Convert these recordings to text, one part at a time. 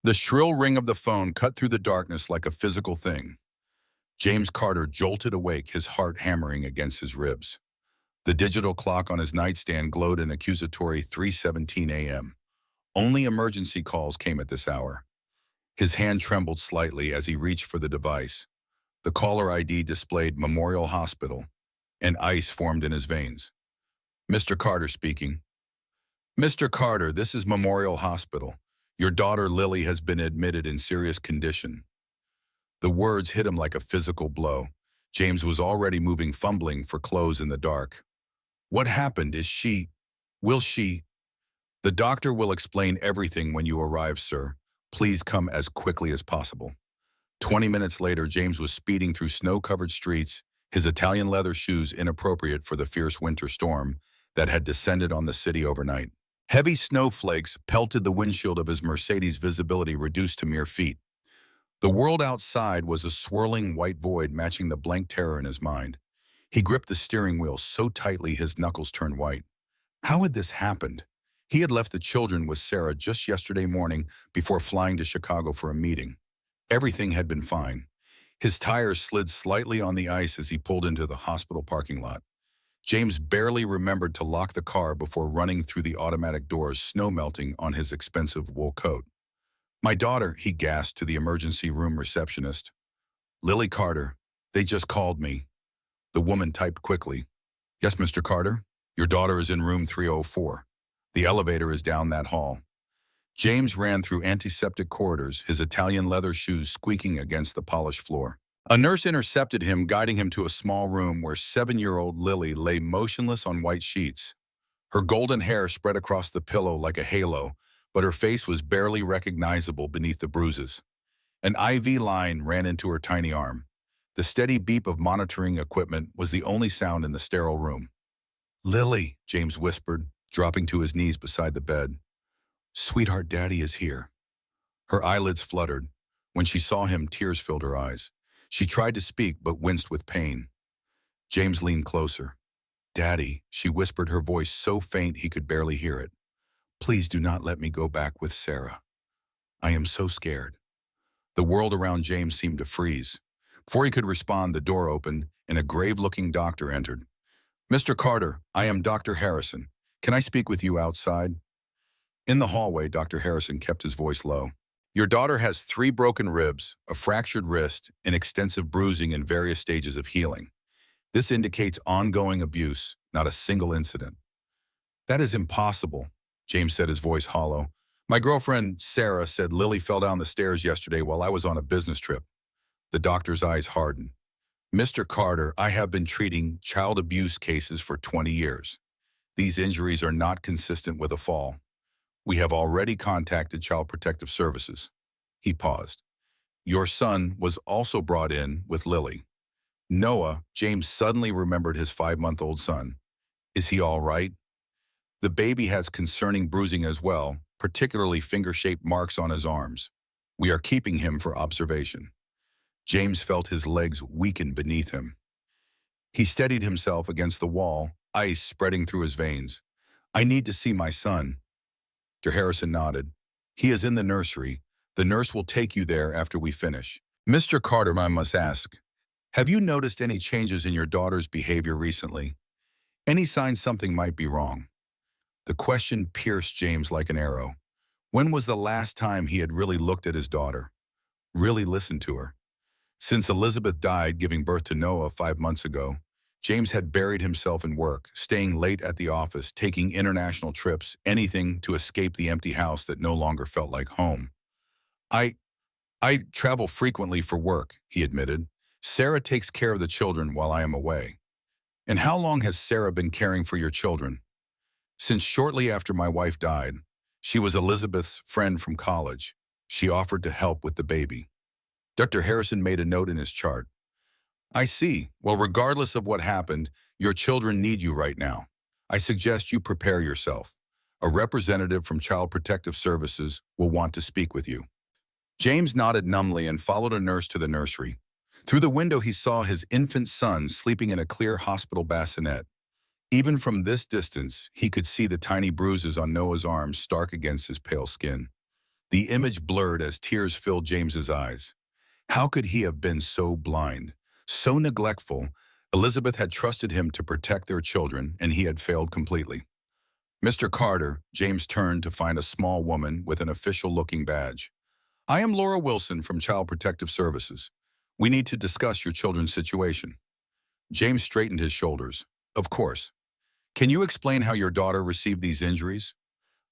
The shrill ring of the phone cut through the darkness like a physical thing. James Carter jolted awake, his heart hammering against his ribs. The digital clock on his nightstand glowed an accusatory 3:17 a.m. Only emergency calls came at this hour. His hand trembled slightly as he reached for the device. The caller ID displayed Memorial Hospital, and ice formed in his veins. Mr. Carter speaking. Mr. Carter, this is Memorial Hospital. Your daughter Lily has been admitted in serious condition. The words hit him like a physical blow. James was already moving, fumbling for clothes in the dark. What happened? Will she? The doctor will explain everything when you arrive, sir. Please come as quickly as possible. 20 minutes later, James was speeding through snow-covered streets, his Italian leather shoes inappropriate for the fierce winter storm that had descended on the city overnight. Heavy snowflakes pelted the windshield of his Mercedes, visibility reduced to mere feet. The world outside was a swirling white void matching the blank terror in his mind. He gripped the steering wheel so tightly his knuckles turned white. How had this happened? He had left the children with Sarah just yesterday morning before flying to Chicago for a meeting. Everything had been fine. His tires slid slightly on the ice as he pulled into the hospital parking lot. James barely remembered to lock the car before running through the automatic doors, snow melting on his expensive wool coat. My daughter, he gasped to the emergency room receptionist. Lily Carter, they just called me. The woman typed quickly. Yes, Mr. Carter, your daughter is in room 304. The elevator is down that hall. James ran through antiseptic corridors, his Italian leather shoes squeaking against the polished floor. A nurse intercepted him, guiding him to a small room where 7-year-old Lily lay motionless on white sheets. Her golden hair spread across the pillow like a halo, but her face was barely recognizable beneath the bruises. An IV line ran into her tiny arm. The steady beep of monitoring equipment was the only sound in the sterile room. Lily, James whispered, dropping to his knees beside the bed. Sweetheart, Daddy is here. Her eyelids fluttered. When she saw him, tears filled her eyes. She tried to speak, but winced with pain. James leaned closer. Daddy, she whispered, her voice so faint he could barely hear it. Please do not let me go back with Sarah. I am so scared. The world around James seemed to freeze. Before he could respond, the door opened, and a grave-looking doctor entered. Mr. Carter, I am Dr. Harrison. Can I speak with you outside? In the hallway, Dr. Harrison kept his voice low. Your daughter has 3 broken ribs, a fractured wrist, and extensive bruising in various stages of healing. This indicates ongoing abuse, not a single incident. That is impossible, James said, his voice hollow. My girlfriend, Sarah, said Lily fell down the stairs yesterday while I was on a business trip. The doctor's eyes hardened. Mr. Carter, I have been treating child abuse cases for 20 years. These injuries are not consistent with a fall. We have already contacted Child Protective Services. He paused. Your son was also brought in with Lily. Noah, James suddenly remembered his 5-month-old son. Is he all right? The baby has concerning bruising as well, particularly finger-shaped marks on his arms. We are keeping him for observation. James felt his legs weaken beneath him. He steadied himself against the wall, ice spreading through his veins. I need to see my son. Dr. Harrison nodded. He is in the nursery. The nurse will take you there after we finish. Mr. Carter, I must ask, have you noticed any changes in your daughter's behavior recently? Any signs something might be wrong? The question pierced James like an arrow. When was the last time he had really looked at his daughter? Really listened to her? Since Elizabeth died, giving birth to Noah 5 months ago, James had buried himself in work, staying late at the office, taking international trips, anything to escape the empty house that no longer felt like home. I travel frequently for work, he admitted. Sarah takes care of the children while I am away. And how long has Sarah been caring for your children? Since shortly after my wife died. She was Elizabeth's friend from college. She offered to help with the baby. Dr. Harrison made a note in his chart. I see. Well, regardless of what happened, your children need you right now. I suggest you prepare yourself. A representative from Child Protective Services will want to speak with you. James nodded numbly and followed a nurse to the nursery. Through the window, he saw his infant son sleeping in a clear hospital bassinet. Even from this distance, he could see the tiny bruises on Noah's arms stark against his pale skin. The image blurred as tears filled James's eyes. How could he have been so blind, so neglectful? Elizabeth had trusted him to protect their children, and he had failed completely. Mr. Carter, James turned to find a small woman with an official-looking badge. I am Laura Wilson from Child Protective Services. We need to discuss your children's situation. James straightened his shoulders. Of course. Can you explain how your daughter received these injuries?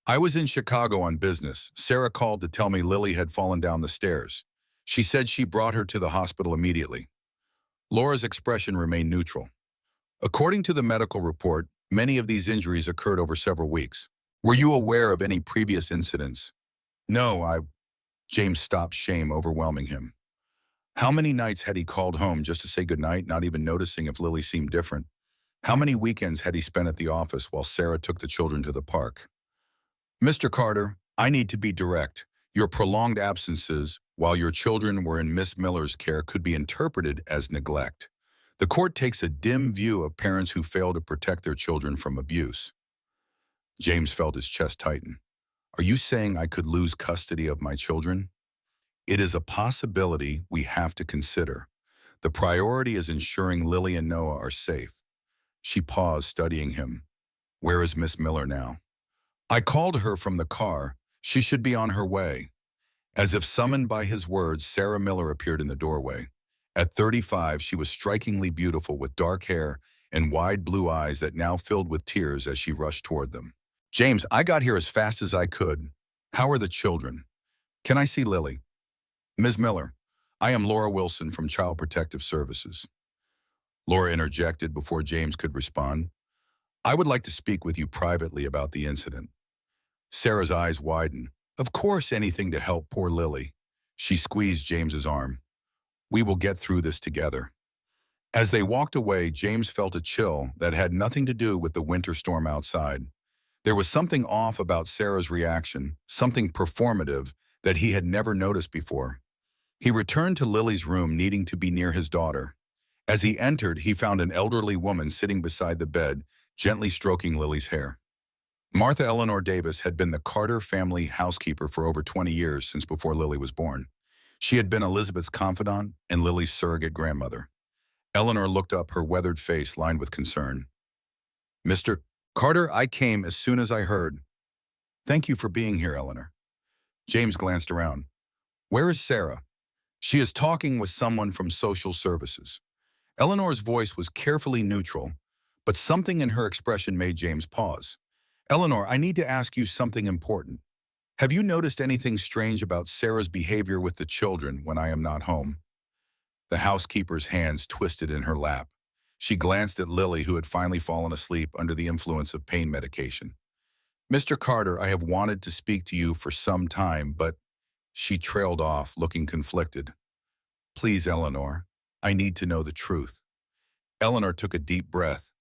I was in Chicago on business. Sarah called to tell me Lily had fallen down the stairs. She said she brought her to the hospital immediately. Laura's expression remained neutral. According to the medical report, many of these injuries occurred over several weeks. Were you aware of any previous incidents? No. James stopped, shame overwhelming him. How many nights had he called home just to say goodnight, not even noticing if Lily seemed different? How many weekends had he spent at the office while Sarah took the children to the park? Mr. Carter, I need to be direct. Your prolonged absences while your children were in Miss Miller's care could be interpreted as neglect. The court takes a dim view of parents who fail to protect their children from abuse. James felt his chest tighten. Are you saying I could lose custody of my children? It is a possibility we have to consider. The priority is ensuring Lily and Noah are safe. She paused, studying him. Where is Miss Miller now? I called her from the car. She should be on her way. As if summoned by his words, Sarah Miller appeared in the doorway. At 35, she was strikingly beautiful with dark hair and wide blue eyes that now filled with tears as she rushed toward them. James, I got here as fast as I could. How are the children? Can I see Lily? Ms. Miller, I am Laura Wilson from Child Protective Services. Laura interjected before James could respond. I would like to speak with you privately about the incident. Sarah's eyes widened. Of course, anything to help poor Lily. She squeezed James's arm. We will get through this together. As they walked away, James felt a chill that had nothing to do with the winter storm outside. There was something off about Sarah's reaction, something performative that he had never noticed before. He returned to Lily's room, needing to be near his daughter. As he entered, he found an elderly woman sitting beside the bed, gently stroking Lily's hair. Martha Eleanor Davis had been the Carter family housekeeper for over 20 years, since before Lily was born. She had been Elizabeth's confidant and Lily's surrogate grandmother. Eleanor looked up, her weathered face lined with concern. Mr. Carter, I came as soon as I heard. Thank you for being here, Eleanor. James glanced around. Where is Sarah? She is talking with someone from social services. Eleanor's voice was carefully neutral, but something in her expression made James pause. Eleanor, I need to ask you something important. Have you noticed anything strange about Sarah's behavior with the children when I am not home? The housekeeper's hands twisted in her lap. She glanced at Lily, who had finally fallen asleep under the influence of pain medication. Mr. Carter, I have wanted to speak to you for some time, but she trailed off, looking conflicted. Please, Eleanor, I need to know the truth. Eleanor took a deep breath.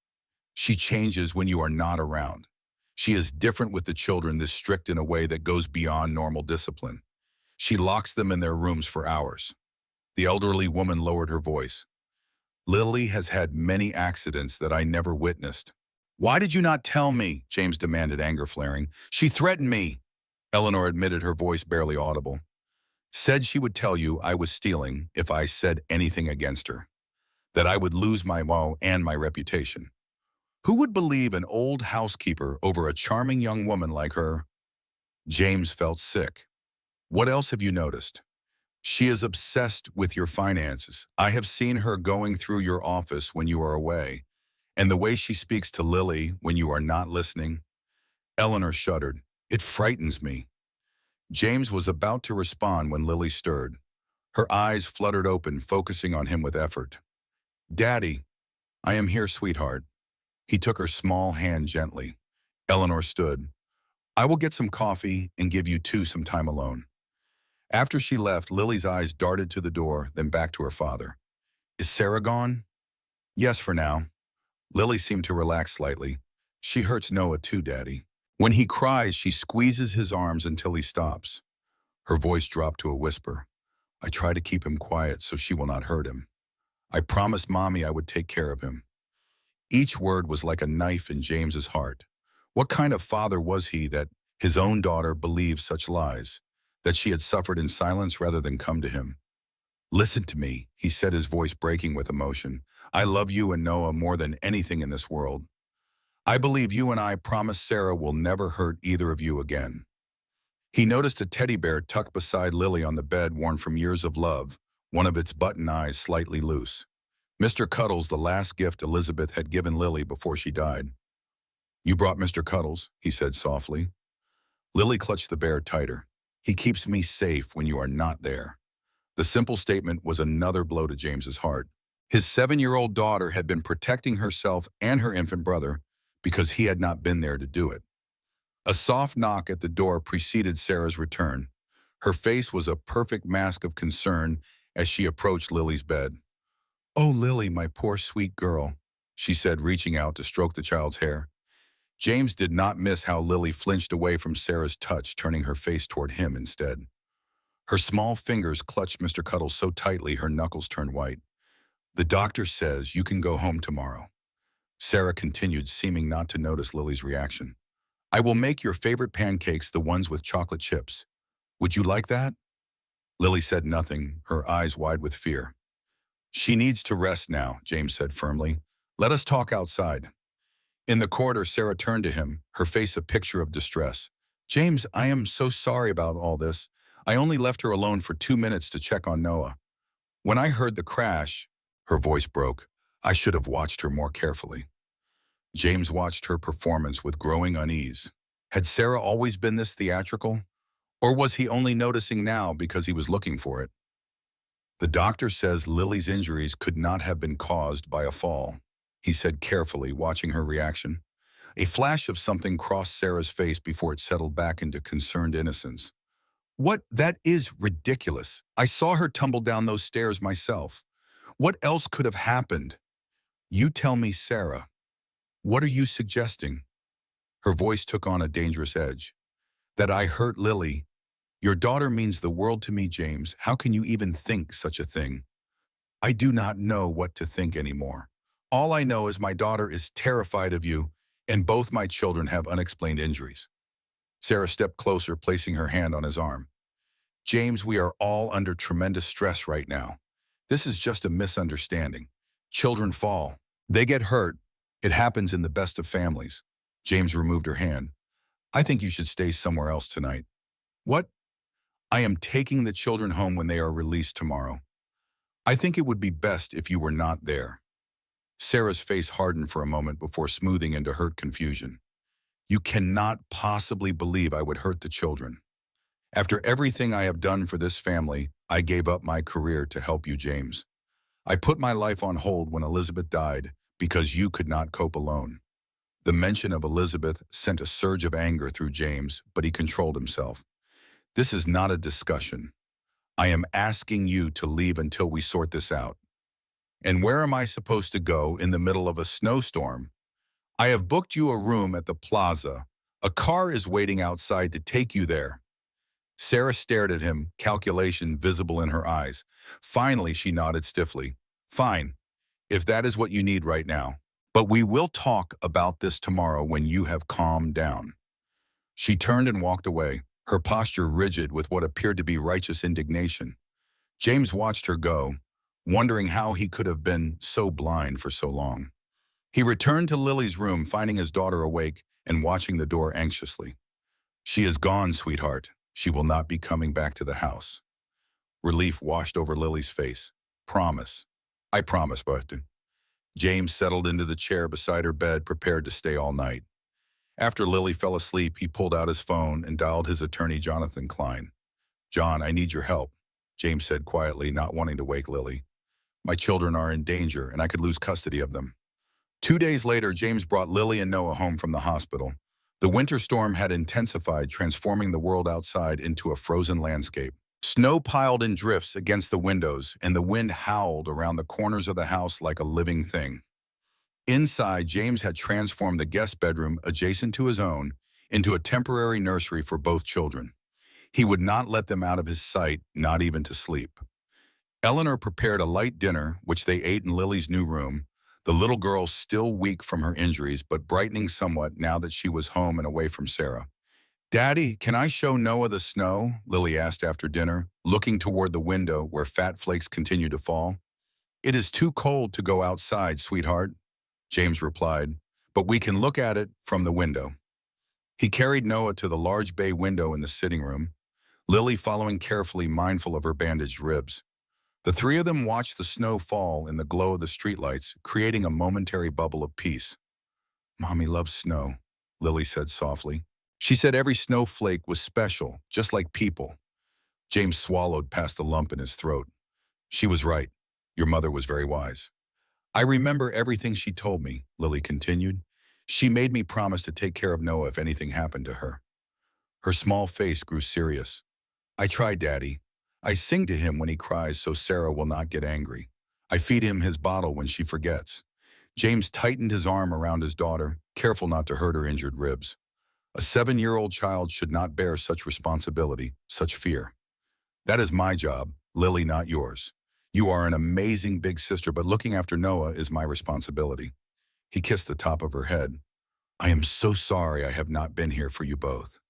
She changes when you are not around. She is different with the children, this strict in a way that goes beyond normal discipline. She locks them in their rooms for hours. The elderly woman lowered her voice. Lily has had many accidents that I never witnessed. Why did you not tell me? James demanded, anger flaring. She threatened me. Eleanor admitted, her voice barely audible. Said she would tell you I was stealing if I said anything against her. That I would lose my mo and my reputation. Who would believe an old housekeeper over a charming young woman like her? James felt sick. What else have you noticed? She is obsessed with your finances. I have seen her going through your office when you are away, and the way she speaks to Lily when you are not listening. Eleanor shuddered. It frightens me. James was about to respond when Lily stirred. Her eyes fluttered open, focusing on him with effort. Daddy, I am here, sweetheart. He took her small hand gently. Eleanor stood. I will get some coffee and give you two some time alone. After she left, Lily's eyes darted to the door, then back to her father. Is Sarah gone? Yes, for now. Lily seemed to relax slightly. She hurts Noah too, Daddy. When he cries, she squeezes his arms until he stops. Her voice dropped to a whisper. I try to keep him quiet so she will not hurt him. I promised Mommy I would take care of him. Each word was like a knife in James's heart. What kind of father was he that his own daughter believed such lies? that she had suffered in silence rather than come to him. "Listen to me," he said, his voice breaking with emotion. "I love you and Noah more than anything in this world. I believe you and I promise Sarah will never hurt either of you again." He noticed a teddy bear tucked beside Lily on the bed, worn from years of love, one of its button eyes slightly loose. Mr. Cuddles, the last gift Elizabeth had given Lily before she died. "You brought Mr. Cuddles," he said softly. Lily clutched the bear tighter. "He keeps me safe when you are not there." The simple statement was another blow to James's heart. His 7-year-old daughter had been protecting herself and her infant brother because he had not been there to do it. A soft knock at the door preceded Sarah's return. Her face was a perfect mask of concern as she approached Lily's bed. "Oh, Lily, my poor sweet girl," she said, reaching out to stroke the child's hair. James did not miss how Lily flinched away from Sarah's touch, turning her face toward him instead. Her small fingers clutched Mr. Cuddles so tightly her knuckles turned white. "The doctor says you can go home tomorrow," Sarah continued, seeming not to notice Lily's reaction. "I will make your favorite pancakes, the ones with chocolate chips. Would you like that?" Lily said nothing, her eyes wide with fear. "She needs to rest now," James said firmly. "Let us talk outside." In the corridor, Sarah turned to him, her face a picture of distress. "James, I am so sorry about all this. I only left her alone for 2 minutes to check on Noah. When I heard the crash," her voice broke, "I should have watched her more carefully." James watched her performance with growing unease. Had Sarah always been this theatrical? Or was he only noticing now because he was looking for it? "The doctor says Lily's injuries could not have been caused by a fall," he said carefully, watching her reaction. A flash of something crossed Sarah's face before it settled back into concerned innocence. "What? That is ridiculous. I saw her tumble down those stairs myself. What else could have happened? You tell me, Sarah. What are you suggesting?" Her voice took on a dangerous edge. "That I hurt Lily. Your daughter means the world to me, James. How can you even think such a thing?" "I do not know what to think anymore. All I know is my daughter is terrified of you, and both my children have unexplained injuries." Sarah stepped closer, placing her hand on his arm. "James, we are all under tremendous stress right now. This is just a misunderstanding. Children fall. They get hurt. It happens in the best of families." James removed her hand. "I think you should stay somewhere else tonight." "What?" "I am taking the children home when they are released tomorrow. I think it would be best if you were not there." Sarah's face hardened for a moment before smoothing into hurt confusion. "You cannot possibly believe I would hurt the children. After everything I have done for this family, I gave up my career to help you, James. I put my life on hold when Elizabeth died because you could not cope alone." The mention of Elizabeth sent a surge of anger through James, but he controlled himself. "This is not a discussion. I am asking you to leave until we sort this out." "And where am I supposed to go in the middle of a snowstorm?" "I have booked you a room at the plaza. A car is waiting outside to take you there." Sarah stared at him, calculation visible in her eyes. Finally, she nodded stiffly. "Fine, if that is what you need right now. But we will talk about this tomorrow when you have calmed down." She turned and walked away, her posture rigid with what appeared to be righteous indignation. James watched her go, wondering how he could have been so blind for so long. He returned to Lily's room, finding his daughter awake and watching the door anxiously. "She is gone, sweetheart. She will not be coming back to the house." Relief washed over Lily's face. "Promise." "I promise, Bertha." James settled into the chair beside her bed, prepared to stay all night. After Lily fell asleep, he pulled out his phone and dialed his attorney, Jonathan Klein. "John, I need your help," James said quietly, not wanting to wake Lily. "My children are in danger, and I could lose custody of them." 2 days later, James brought Lily and Noah home from the hospital. The winter storm had intensified, transforming the world outside into a frozen landscape. Snow piled in drifts against the windows, and the wind howled around the corners of the house like a living thing. Inside, James had transformed the guest bedroom adjacent to his own into a temporary nursery for both children. He would not let them out of his sight, not even to sleep. Eleanor prepared a light dinner, which they ate in Lily's new room, the little girl still weak from her injuries, but brightening somewhat now that she was home and away from Sarah. Daddy, can I show Noah the snow? Lily asked after dinner, looking toward the window where fat flakes continued to fall. It is too cold to go outside, sweetheart, James replied, but we can look at it from the window. He carried Noah to the large bay window in the sitting room, Lily following carefully, mindful of her bandaged ribs. The three of them watched the snow fall in the glow of the streetlights, creating a momentary bubble of peace. Mommy loves snow, Lily said softly. She said every snowflake was special, just like people. James swallowed past the lump in his throat. She was right. Your mother was very wise. I remember everything she told me, Lily continued. She made me promise to take care of Noah if anything happened to her. Her small face grew serious. I try, Daddy. I sing to him when he cries so Sarah will not get angry. I feed him his bottle when she forgets. James tightened his arm around his daughter, careful not to hurt her injured ribs. A 7-year-old child should not bear such responsibility, such fear. That is my job, Lily, not yours. You are an amazing big sister, but looking after Noah is my responsibility. He kissed the top of her head. I am so sorry I have not been here for you both.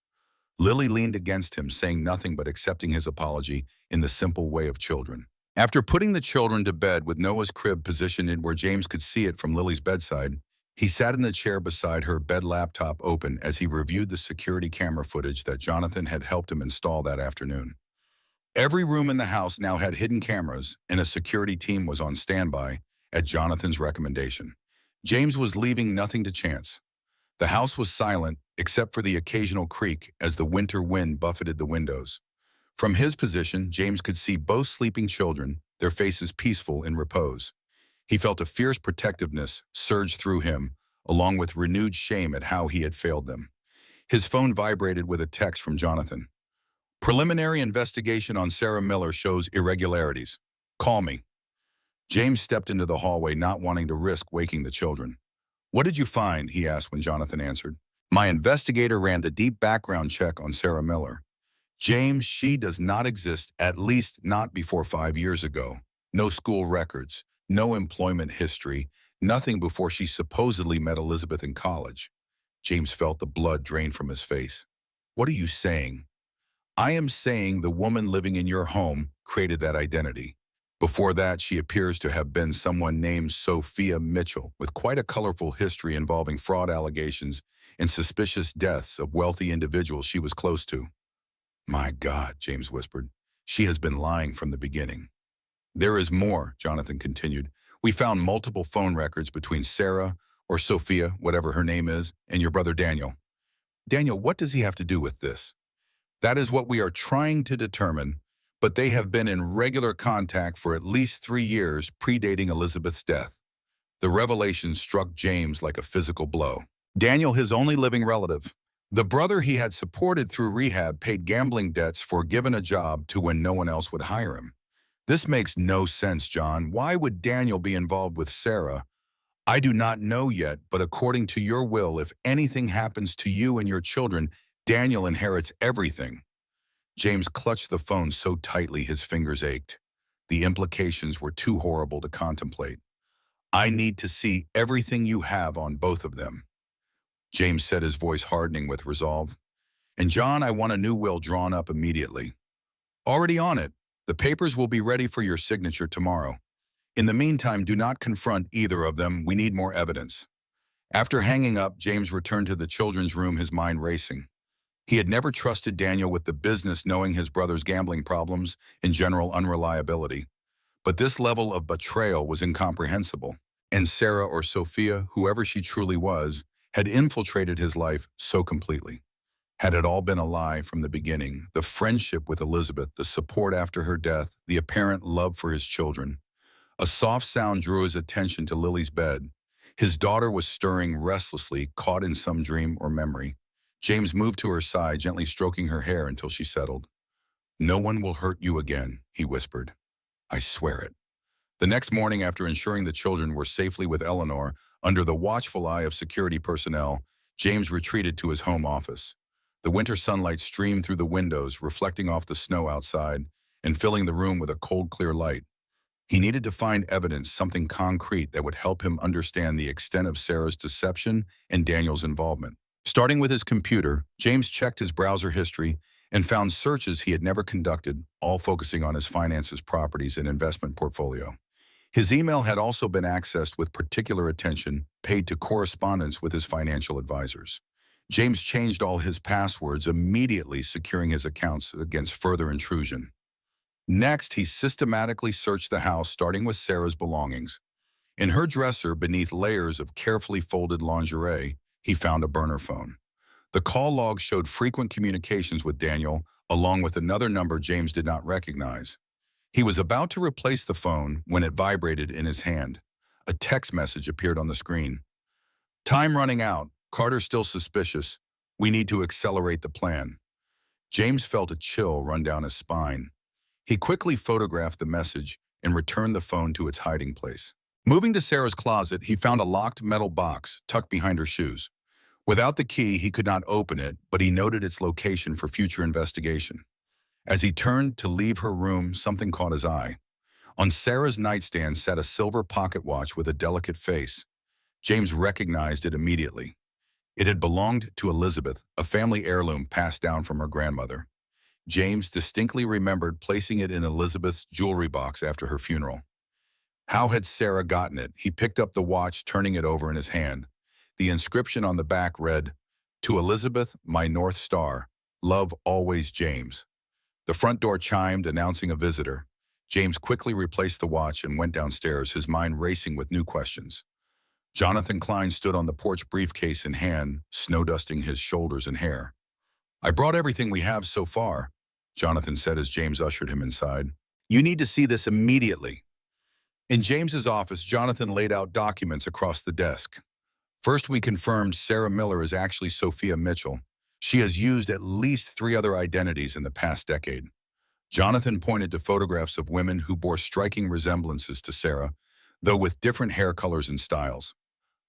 Lily leaned against him, saying nothing but accepting his apology in the simple way of children. After putting the children to bed with Noah's crib positioned in where James could see it from Lily's bedside, he sat in the chair beside her, bed laptop open as he reviewed the security camera footage that Jonathan had helped him install that afternoon. Every room in the house now had hidden cameras, and a security team was on standby at Jonathan's recommendation. James was leaving nothing to chance. The house was silent, except for the occasional creak as the winter wind buffeted the windows. From his position, James could see both sleeping children, their faces peaceful in repose. He felt a fierce protectiveness surge through him, along with renewed shame at how he had failed them. His phone vibrated with a text from Jonathan. Preliminary investigation on Sarah Miller shows irregularities. Call me. James stepped into the hallway, not wanting to risk waking the children. What did you find? He asked when Jonathan answered. My investigator ran a deep background check on Sarah Miller. James, she does not exist, at least not before 5 years ago. No school records, no employment history, nothing before she supposedly met Elizabeth in college. James felt the blood drain from his face. What are you saying? I am saying the woman living in your home created that identity. Before that, she appears to have been someone named Sophia Mitchell, with quite a colorful history involving fraud allegations and suspicious deaths of wealthy individuals she was close to. My God, James whispered. She has been lying from the beginning. There is more, Jonathan continued. We found multiple phone records between Sarah, or Sophia, whatever her name is, and your brother Daniel. Daniel, what does he have to do with this? That is what we are trying to determine, but they have been in regular contact for at least 3 years, predating Elizabeth's death. The revelation struck James like a physical blow. Daniel, his only living relative, the brother he had supported through rehab, paid gambling debts for given a job to when no one else would hire him. This makes no sense, John. Why would Daniel be involved with Sarah? I do not know yet, but according to your will, if anything happens to you and your children, Daniel inherits everything. James clutched the phone so tightly his fingers ached. The implications were too horrible to contemplate. I need to see everything you have on both of them. James said, his voice hardening with resolve. And John, I want a new will drawn up immediately. Already on it. The papers will be ready for your signature tomorrow. In the meantime, do not confront either of them. We need more evidence. After hanging up, James returned to the children's room, his mind racing. He had never trusted Daniel with the business, knowing his brother's gambling problems and general unreliability. But this level of betrayal was incomprehensible. And Sarah, or Sophia, whoever she truly was, had infiltrated his life so completely. Had it all been a lie from the beginning? The friendship with Elizabeth, the support after her death, the apparent love for his children. A soft sound drew his attention to Lily's bed. His daughter was stirring restlessly, caught in some dream or memory. James moved to her side, gently stroking her hair until she settled. No one will hurt you again, he whispered. I swear it. The next morning, after ensuring the children were safely with Eleanor, under the watchful eye of security personnel, James retreated to his home office. The winter sunlight streamed through the windows, reflecting off the snow outside and filling the room with a cold, clear light. He needed to find evidence, something concrete that would help him understand the extent of Sarah's deception and Daniel's involvement. Starting with his computer, James checked his browser history and found searches he had never conducted, all focusing on his finances, properties, and investment portfolio. His email had also been accessed with particular attention paid to correspondence with his financial advisors. James changed all his passwords, immediately securing his accounts against further intrusion. Next, he systematically searched the house, starting with Sarah's belongings. In her dresser, beneath layers of carefully folded lingerie, he found a burner phone. The call log showed frequent communications with Daniel, along with another number James did not recognize. He was about to replace the phone when it vibrated in his hand. A text message appeared on the screen. "Time running out. Carter still suspicious. We need to accelerate the plan." James felt a chill run down his spine. He quickly photographed the message and returned the phone to its hiding place. Moving to Sarah's closet, he found a locked metal box tucked behind her shoes. Without the key, he could not open it, but he noted its location for future investigation. As he turned to leave her room, something caught his eye. On Sarah's nightstand sat a silver pocket watch with a delicate face. James recognized it immediately. It had belonged to Elizabeth, a family heirloom passed down from her grandmother. James distinctly remembered placing it in Elizabeth's jewelry box after her funeral. How had Sarah gotten it? He picked up the watch, turning it over in his hand. The inscription on the back read, "To Elizabeth, my North Star. Love always, James." The front door chimed, announcing a visitor. James quickly replaced the watch and went downstairs, his mind racing with new questions. Jonathan Klein stood on the porch, briefcase in hand, snow-dusting his shoulders and hair. "I brought everything we have so far," Jonathan said as James ushered him inside. "You need to see this immediately." In James's office, Jonathan laid out documents across the desk. "First, we confirmed Sarah Miller is actually Sophia Mitchell. She has used at least 3 other identities in the past decade." Jonathan pointed to photographs of women who bore striking resemblances to Sarah, though with different hair colors and styles.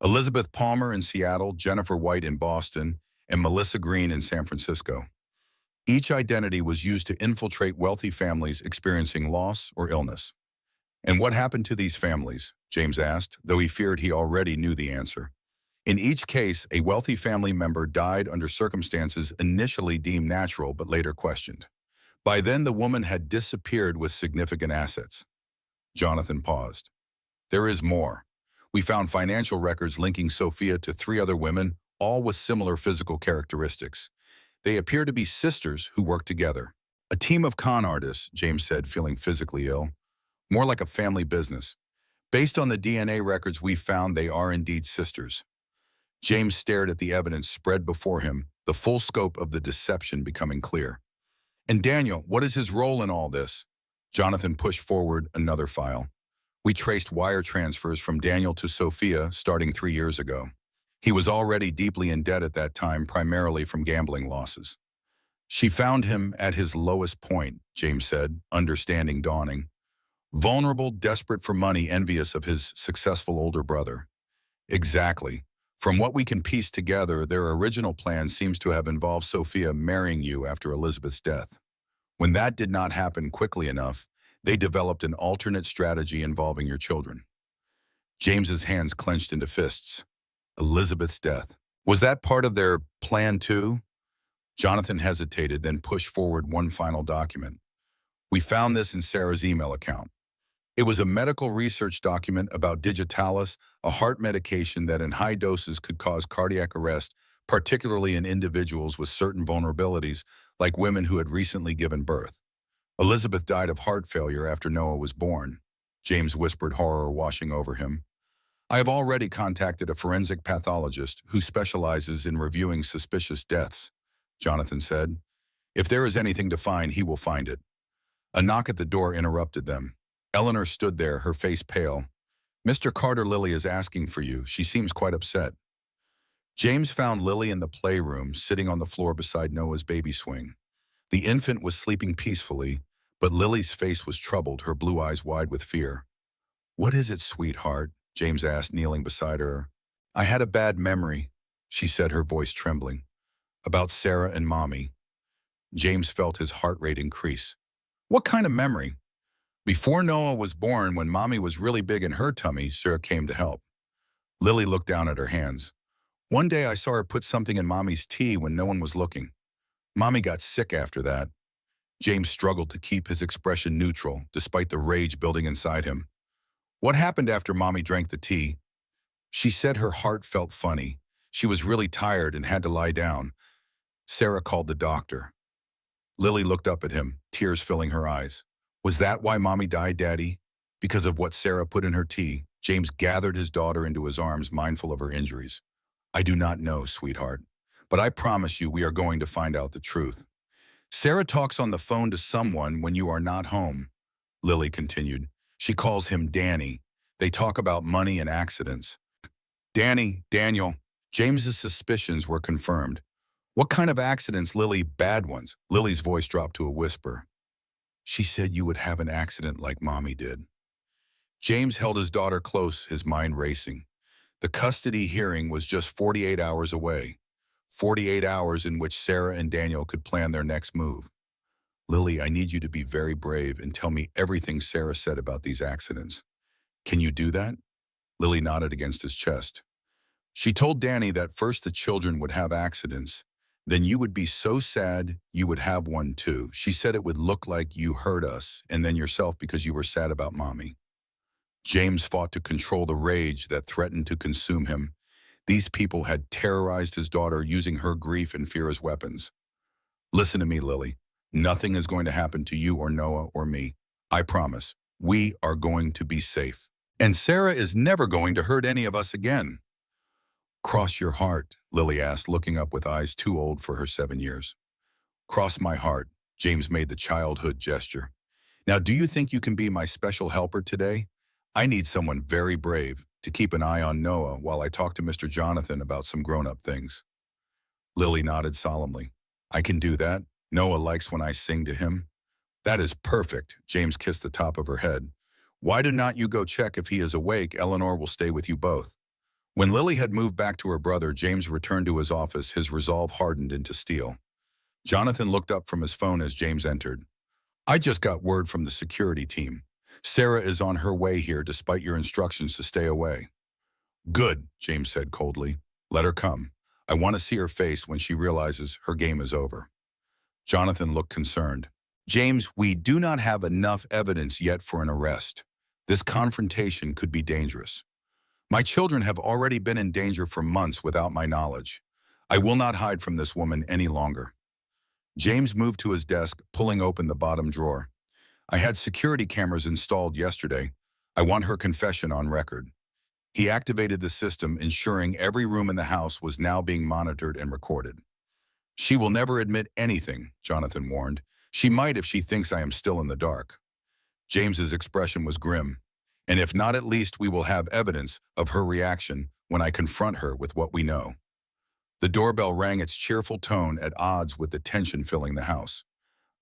Elizabeth Palmer in Seattle, Jennifer White in Boston, and Melissa Green in San Francisco. Each identity was used to infiltrate wealthy families experiencing loss or illness. "And what happened to these families?" James asked, though he feared he already knew the answer. In each case, a wealthy family member died under circumstances initially deemed natural but later questioned. By then, the woman had disappeared with significant assets. Jonathan paused. "There is more. We found financial records linking Sophia to 3 other women, all with similar physical characteristics. They appear to be sisters who work together." "A team of con artists," James said, feeling physically ill. "More like a family business. Based on the DNA records we found, they are indeed sisters." James stared at the evidence spread before him, the full scope of the deception becoming clear. "And Daniel, what is his role in all this?" Jonathan pushed forward another file. "We traced wire transfers from Daniel to Sophia starting 3 years ago. He was already deeply in debt at that time, primarily from gambling losses." "She found him at his lowest point," James said, understanding dawning. "Vulnerable, desperate for money, envious of his successful older brother." "Exactly. From what we can piece together, their original plan seems to have involved Sophia marrying you after Elizabeth's death. When that did not happen quickly enough, they developed an alternate strategy involving your children." James's hands clenched into fists. Elizabeth's death. Was that part of their plan too? Jonathan hesitated, then pushed forward one final document. "We found this in Sarah's email account. It was a medical research document about digitalis, a heart medication that in high doses could cause cardiac arrest, particularly in individuals with certain vulnerabilities, like women who had recently given birth. Elizabeth died of heart failure after Noah was born." James whispered, horror washing over him. "I have already contacted a forensic pathologist who specializes in reviewing suspicious deaths," Jonathan said. "If there is anything to find, he will find it." A knock at the door interrupted them. Eleanor stood there, her face pale. "Mr. Carter, Lily is asking for you. She seems quite upset." James found Lily in the playroom, sitting on the floor beside Noah's baby swing. The infant was sleeping peacefully, but Lily's face was troubled, her blue eyes wide with fear. "What is it, sweetheart?" James asked, kneeling beside her. "I had a bad memory," she said, her voice trembling. "About Sarah and Mommy." James felt his heart rate increase. "What kind of memory?" "Before Noah was born, when Mommy was really big in her tummy, Sarah came to help." Lily looked down at her hands. One day I saw her put something in Mommy's tea when no one was looking. Mommy got sick after that. James struggled to keep his expression neutral, despite the rage building inside him. What happened after Mommy drank the tea? She said her heart felt funny. She was really tired and had to lie down. Sarah called the doctor. Lily looked up at him, tears filling her eyes. Was that why Mommy died, Daddy? Because of what Sarah put in her tea? James gathered his daughter into his arms, mindful of her injuries. I do not know, sweetheart, but I promise you we are going to find out the truth. Sarah talks on the phone to someone when you are not home, Lily continued. She calls him Danny. They talk about money and accidents. Danny, Daniel. James's suspicions were confirmed. What kind of accidents, Lily? Bad ones. Lily's voice dropped to a whisper. She said you would have an accident like Mommy did. James held his daughter close, his mind racing. The custody hearing was just 48 hours away. 48 hours in which Sarah and Daniel could plan their next move. Lily, I need you to be very brave and tell me everything Sarah said about these accidents. Can you do that? Lily nodded against his chest. She told Danny that first the children would have accidents, then you would be so sad you would have one too. She said it would look like you hurt us and then yourself because you were sad about Mommy. James fought to control the rage that threatened to consume him. These people had terrorized his daughter using her grief and fear as weapons. Listen to me, Lily. Nothing is going to happen to you or Noah or me. I promise. We are going to be safe. And Sarah is never going to hurt any of us again. Cross your heart, Lily asked, looking up with eyes too old for her 7 years. Cross my heart, James made the childhood gesture. Now, do you think you can be my special helper today? I need someone very brave to keep an eye on Noah while I talk to Mr. Jonathan about some grown-up things. Lily nodded solemnly. I can do that. Noah likes when I sing to him. That is perfect, James kissed the top of her head. Why do not you go check if he is awake? Eleanor will stay with you both. When Lily had moved back to her brother, James returned to his office, his resolve hardened into steel. Jonathan looked up from his phone as James entered. I just got word from the security team. Sarah is on her way here despite your instructions to stay away. Good, James said coldly. Let her come. I want to see her face when she realizes her game is over. Jonathan looked concerned. James, we do not have enough evidence yet for an arrest. This confrontation could be dangerous. My children have already been in danger for months without my knowledge. I will not hide from this woman any longer. James moved to his desk, pulling open the bottom drawer. I had security cameras installed yesterday. I want her confession on record. He activated the system, ensuring every room in the house was now being monitored and recorded. She will never admit anything, Jonathan warned. She might if she thinks I am still in the dark. James's expression was grim. And if not, at least we will have evidence of her reaction when I confront her with what we know. The doorbell rang, its cheerful tone at odds with the tension filling the house.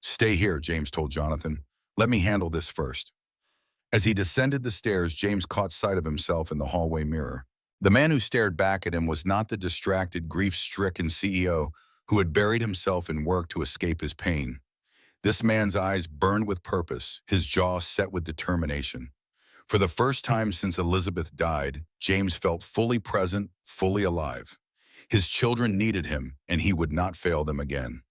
Stay here, James told Jonathan. Let me handle this first. As he descended the stairs, James caught sight of himself in the hallway mirror. The man who stared back at him was not the distracted, grief-stricken CEO who had buried himself in work to escape his pain. This man's eyes burned with purpose, his jaw set with determination. For the first time since Elizabeth died, James felt fully present, fully alive. His children needed him, and he would not fail them again.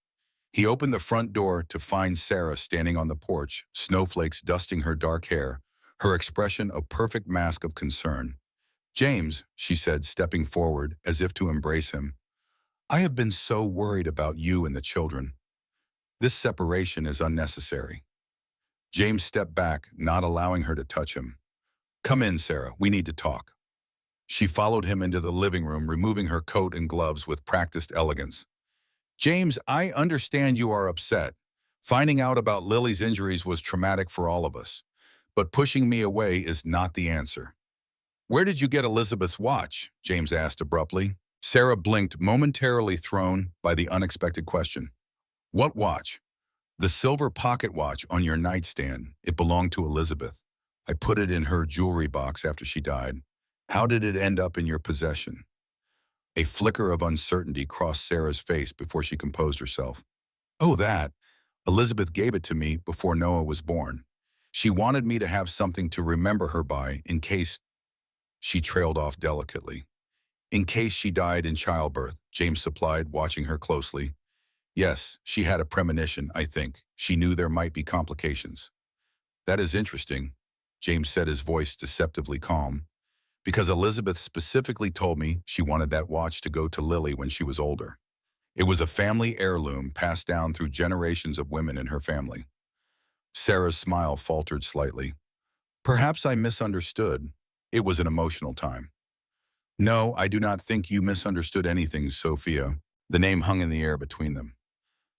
He opened the front door to find Sarah standing on the porch, snowflakes dusting her dark hair, her expression a perfect mask of concern. James, she said, stepping forward as if to embrace him, I have been so worried about you and the children. This separation is unnecessary. James stepped back, not allowing her to touch him. Come in, Sarah. We need to talk. She followed him into the living room, removing her coat and gloves with practiced elegance. James, I understand you are upset. Finding out about Lily's injuries was traumatic for all of us. But pushing me away is not the answer. Where did you get Elizabeth's watch? James asked abruptly. Sarah blinked, momentarily thrown by the unexpected question. What watch? The silver pocket watch on your nightstand. It belonged to Elizabeth. I put it in her jewelry box after she died. How did it end up in your possession? A flicker of uncertainty crossed Sarah's face before she composed herself. Oh, that. Elizabeth gave it to me before Noah was born. She wanted me to have something to remember her by in case. She trailed off delicately. In case she died in childbirth, James supplied, watching her closely. Yes, she had a premonition, I think. She knew there might be complications. That is interesting, James said, his voice deceptively calm, because Elizabeth specifically told me she wanted that watch to go to Lily when she was older. It was a family heirloom passed down through generations of women in her family. Sarah's smile faltered slightly. Perhaps I misunderstood. It was an emotional time. No, I do not think you misunderstood anything, Sophia. The name hung in the air between them.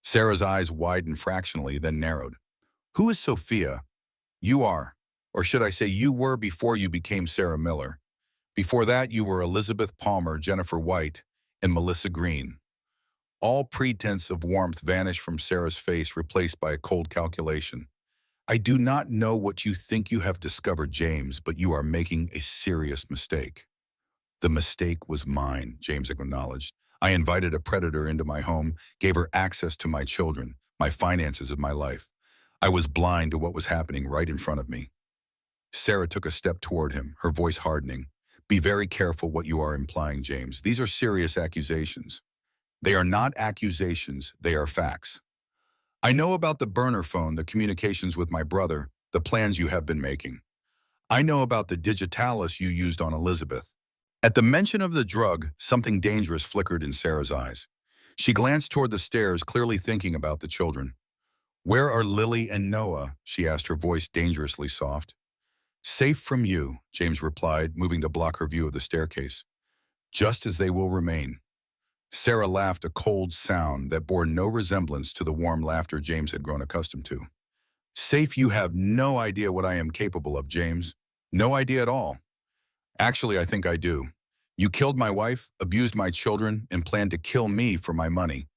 Sarah's eyes widened fractionally, then narrowed. Who is Sophia? You are. Or should I say you were before you became Sarah Miller. Before that, you were Elizabeth Palmer, Jennifer White, and Melissa Green. All pretense of warmth vanished from Sarah's face, replaced by a cold calculation. I do not know what you think you have discovered, James, but you are making a serious mistake. The mistake was mine, James acknowledged. I invited a predator into my home, gave her access to my children, my finances, and my life. I was blind to what was happening right in front of me. Sarah took a step toward him, her voice hardening. Be very careful what you are implying, James. These are serious accusations. They are not accusations, they are facts. I know about the burner phone, the communications with my brother, the plans you have been making. I know about the digitalis you used on Elizabeth. At the mention of the drug, something dangerous flickered in Sarah's eyes. She glanced toward the stairs, clearly thinking about the children. Where are Lily and Noah? She asked, her voice dangerously soft. Safe from you, James replied, moving to block her view of the staircase. Just as they will remain. Sarah laughed, a cold sound that bore no resemblance to the warm laughter James had grown accustomed to. Safe, you have no idea what I am capable of, James. No idea at all. Actually, I think I do. You killed my wife, abused my children, and planned to kill me for my money.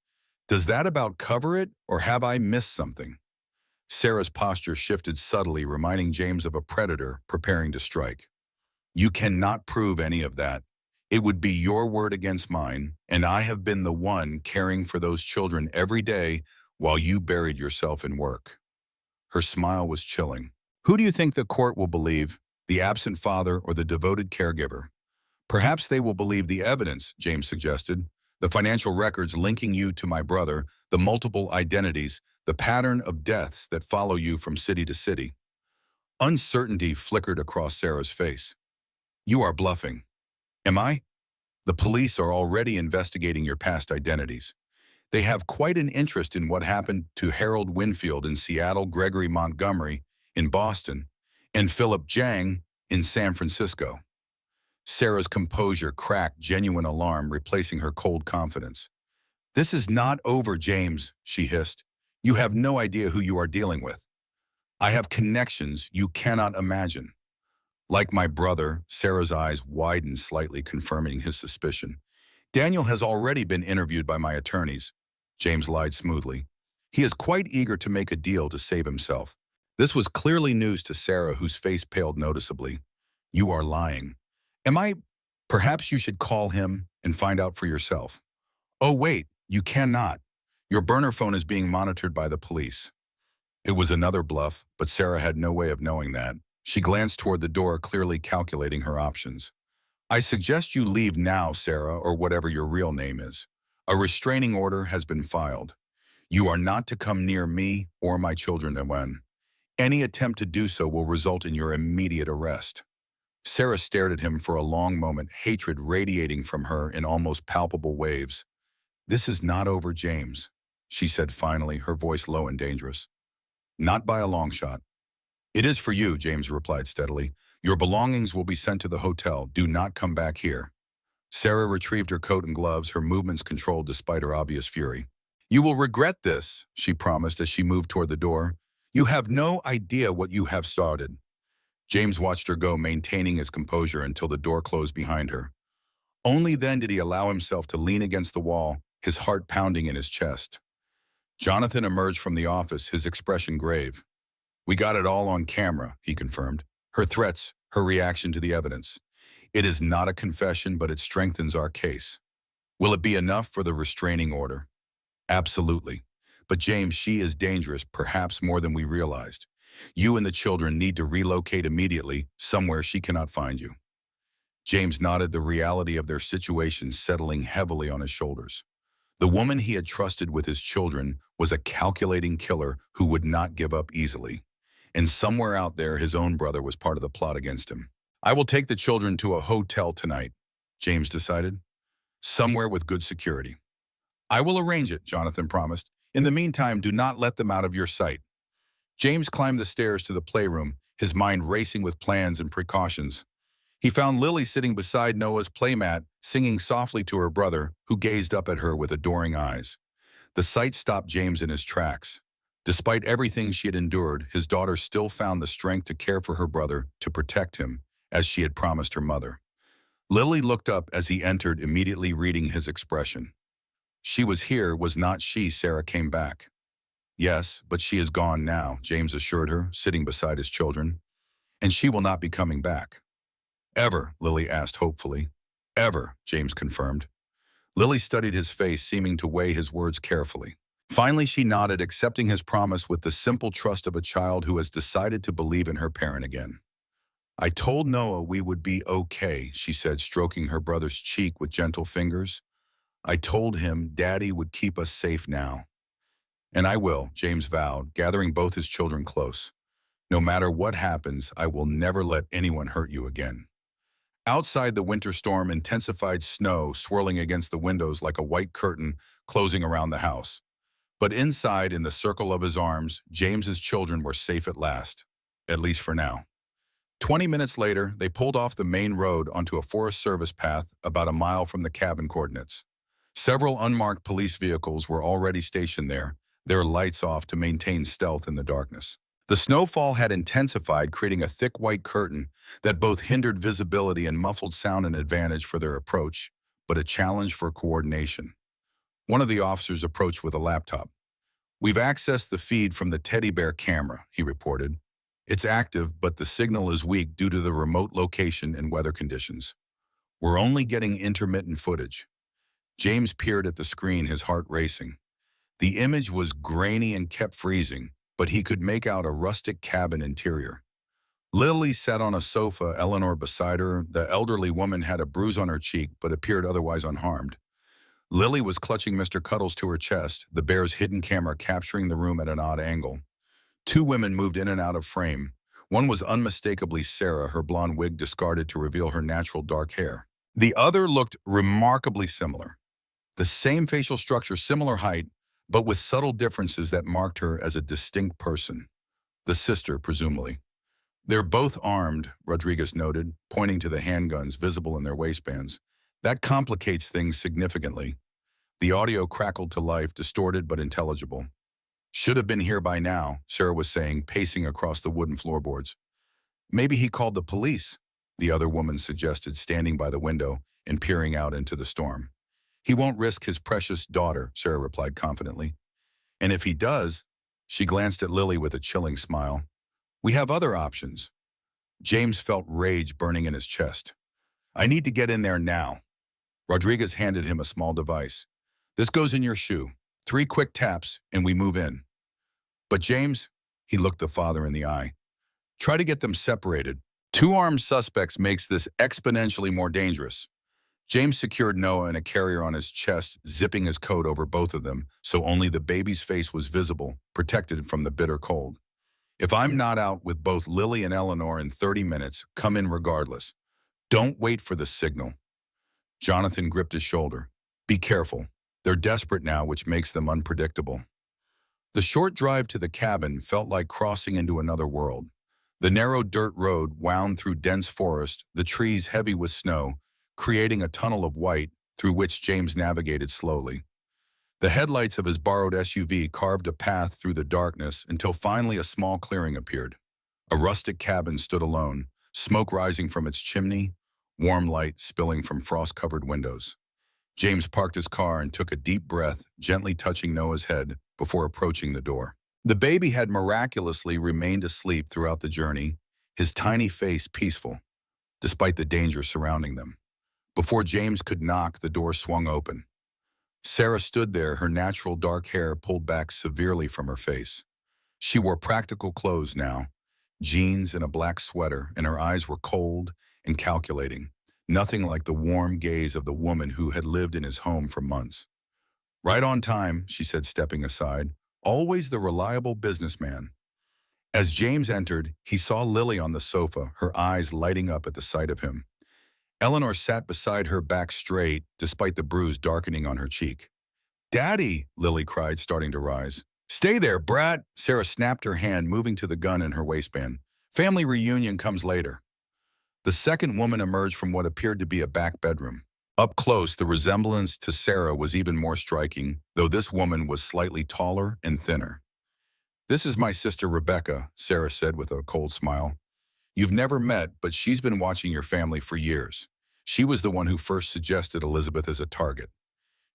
Does that about cover it, or have I missed something? Sarah's posture shifted subtly, reminding James of a predator preparing to strike. You cannot prove any of that. It would be your word against mine, and I have been the one caring for those children every day while you buried yourself in work. Her smile was chilling. Who do you think the court will believe, the absent father or the devoted caregiver? Perhaps they will believe the evidence, James suggested, the financial records linking you to my brother, the multiple identities, the pattern of deaths that follow you from city to city. Uncertainty flickered across Sarah's face. You are bluffing. Am I? The police are already investigating your past identities. They have quite an interest in what happened to Harold Winfield in Seattle, Gregory Montgomery in Boston, and Philip Jang in San Francisco. Sarah's composure cracked, genuine alarm replacing her cold confidence. This is not over, James, she hissed. You have no idea who you are dealing with. I have connections you cannot imagine. Like my brother, Sarah's eyes widened slightly, confirming his suspicion. Daniel has already been interviewed by my attorneys, James lied smoothly. He is quite eager to make a deal to save himself. This was clearly news to Sarah, whose face paled noticeably. You are lying. Am I? Perhaps you should call him and find out for yourself. Oh, wait, you cannot. Your burner phone is being monitored by the police. It was another bluff, but Sarah had no way of knowing that. She glanced toward the door, clearly calculating her options. I suggest you leave now, Sarah, or whatever your real name is. A restraining order has been filed. You are not to come near me or my children, and when any attempt to do so will result in your immediate arrest. Sarah stared at him for a long moment, hatred radiating from her in almost palpable waves. This is not over, James, she said finally, her voice low and dangerous. Not by a long shot. It is for you, James replied steadily. Your belongings will be sent to the hotel. Do not come back here. Sarah retrieved her coat and gloves, her movements controlled despite her obvious fury. You will regret this, she promised as she moved toward the door. You have no idea what you have started. James watched her go, maintaining his composure until the door closed behind her. Only then did he allow himself to lean against the wall, his heart pounding in his chest. Jonathan emerged from the office, his expression grave. We got it all on camera, he confirmed. Her threats, her reaction to the evidence. It is not a confession, but it strengthens our case. Will it be enough for the restraining order? Absolutely. But James, she is dangerous, perhaps more than we realized. You and the children need to relocate immediately, somewhere she cannot find you. James nodded, the reality of their situation settling heavily on his shoulders. The woman he had trusted with his children was a calculating killer who would not give up easily. And somewhere out there, his own brother was part of the plot against him. I will take the children to a hotel tonight, James decided. Somewhere with good security. I will arrange it, Jonathan promised. In the meantime, do not let them out of your sight. James climbed the stairs to the playroom, his mind racing with plans and precautions. He found Lily sitting beside Noah's playmat, singing softly to her brother, who gazed up at her with adoring eyes. The sight stopped James in his tracks. Despite everything she had endured, his daughter still found the strength to care for her brother, to protect him, as she had promised her mother. Lily looked up as he entered, immediately reading his expression. She was here, was not she? Sarah came back. Yes, but she is gone now, James assured her, sitting beside his children. And she will not be coming back. Ever? Lily asked hopefully. Ever, James confirmed. Lily studied his face, seeming to weigh his words carefully. Finally, she nodded, accepting his promise with the simple trust of a child who has decided to believe in her parent again. I told Noah we would be okay, she said, stroking her brother's cheek with gentle fingers. I told him Daddy would keep us safe now. And I will, James vowed, gathering both his children close. No matter what happens, I will never let anyone hurt you again. Outside, the winter storm intensified, snow swirling against the windows like a white curtain closing around the house. But inside, in the circle of his arms, James's children were safe at least for now. 20 minutes later, they pulled off the main road onto a Forest Service path about a mile from the cabin coordinates. Several unmarked police vehicles were already stationed there, their lights off to maintain stealth in the darkness. The snowfall had intensified, creating a thick white curtain that both hindered visibility and muffled sound, an advantage for their approach, but a challenge for coordination. One of the officers approached with a laptop. We've accessed the feed from the teddy bear camera, he reported. It's active, but the signal is weak due to the remote location and weather conditions. We're only getting intermittent footage. James peered at the screen, his heart racing. The image was grainy and kept freezing, but he could make out a rustic cabin interior. Lily sat on a sofa, Eleanor beside her. The elderly woman had a bruise on her cheek, but appeared otherwise unharmed. Lily was clutching Mr. Cuddles to her chest, the bear's hidden camera capturing the room at an odd angle. Two women moved in and out of frame. One was unmistakably Sarah, her blonde wig discarded to reveal her natural dark hair. The other looked remarkably similar. The same facial structure, similar height, but with subtle differences that marked her as a distinct person. The sister, presumably. They're both armed, Rodriguez noted, pointing to the handguns visible in their waistbands. That complicates things significantly. The audio crackled to life, distorted but intelligible. Should have been here by now, Sarah was saying, pacing across the wooden floorboards. Maybe he called the police, the other woman suggested, standing by the window and peering out into the storm. He won't risk his precious daughter, Sarah replied confidently. And if he does, she glanced at Lily with a chilling smile. We have other options. James felt rage burning in his chest. I need to get in there now. Rodriguez handed him a small device. This goes in your shoe. 3 quick taps, and we move in. But James, he looked the father in the eye. Try to get them separated. 2 armed suspects makes this exponentially more dangerous. James secured Noah in a carrier on his chest, zipping his coat over both of them, so only the baby's face was visible, protected from the bitter cold. If I'm not out with both Lily and Eleanor in 30 minutes, come in regardless. Don't wait for the signal. Jonathan gripped his shoulder. Be careful. They're desperate now, which makes them unpredictable. The short drive to the cabin felt like crossing into another world. The narrow dirt road wound through dense forest, the trees heavy with snow, creating a tunnel of white through which James navigated slowly. The headlights of his borrowed SUV carved a path through the darkness until finally a small clearing appeared. A rustic cabin stood alone, smoke rising from its chimney, warm light spilling from frost-covered windows. James parked his car and took a deep breath, gently touching Noah's head before approaching the door. The baby had miraculously remained asleep throughout the journey, his tiny face peaceful, despite the danger surrounding them. Before James could knock, the door swung open. Sarah stood there, her natural dark hair pulled back severely from her face. She wore practical clothes now, jeans and a black sweater, and her eyes were cold and calculating, nothing like the warm gaze of the woman who had lived in his home for months. "Right on time," she said, stepping aside. "Always the reliable businessman." As James entered, he saw Lily on the sofa, her eyes lighting up at the sight of him. Eleanor sat beside her, back straight, despite the bruise darkening on her cheek. "Daddy!" Lily cried, starting to rise. "Stay there, brat!" Sarah snapped her hand, moving to the gun in her waistband. "Family reunion comes later." The second woman emerged from what appeared to be a back bedroom. Up close, the resemblance to Sarah was even more striking, though this woman was slightly taller and thinner. "This is my sister Rebecca," Sarah said with a cold smile. "You've never met, but she's been watching your family for years. She was the one who first suggested Elizabeth as a target."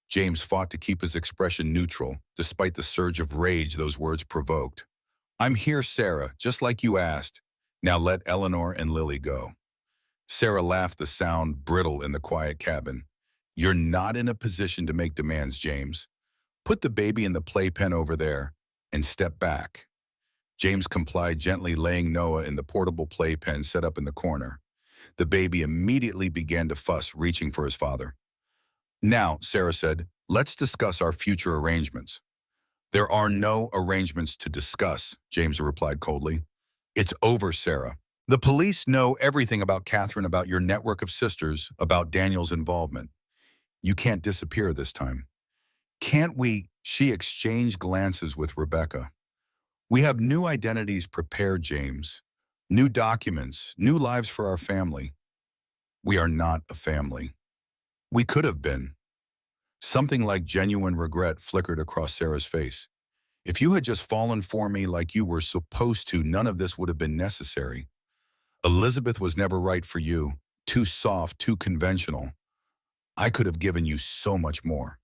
James fought to keep his expression neutral, despite the surge of rage those words provoked. "I'm here, Sarah, just like you asked. Now let Eleanor and Lily go." Sarah laughed, the sound brittle in the quiet cabin. "You're not in a position to make demands, James. Put the baby in the playpen over there and step back." James complied, gently laying Noah in the portable playpen set up in the corner. The baby immediately began to fuss, reaching for his father. "Now," Sarah said, "let's discuss our future arrangements." "There are no arrangements to discuss," James replied coldly. "It's over, Sarah. The police know everything about Catherine, about your network of sisters, about Daniel's involvement. You can't disappear this time." "Can't we?" She exchanged glances with Rebecca. "We have new identities prepared, James. New documents, new lives for our family." "We are not a family. We could have been." Something like genuine regret flickered across Sarah's face. "If you had just fallen for me like you were supposed to, none of this would have been necessary. Elizabeth was never right for you, too soft, too conventional. I could have given you so much more."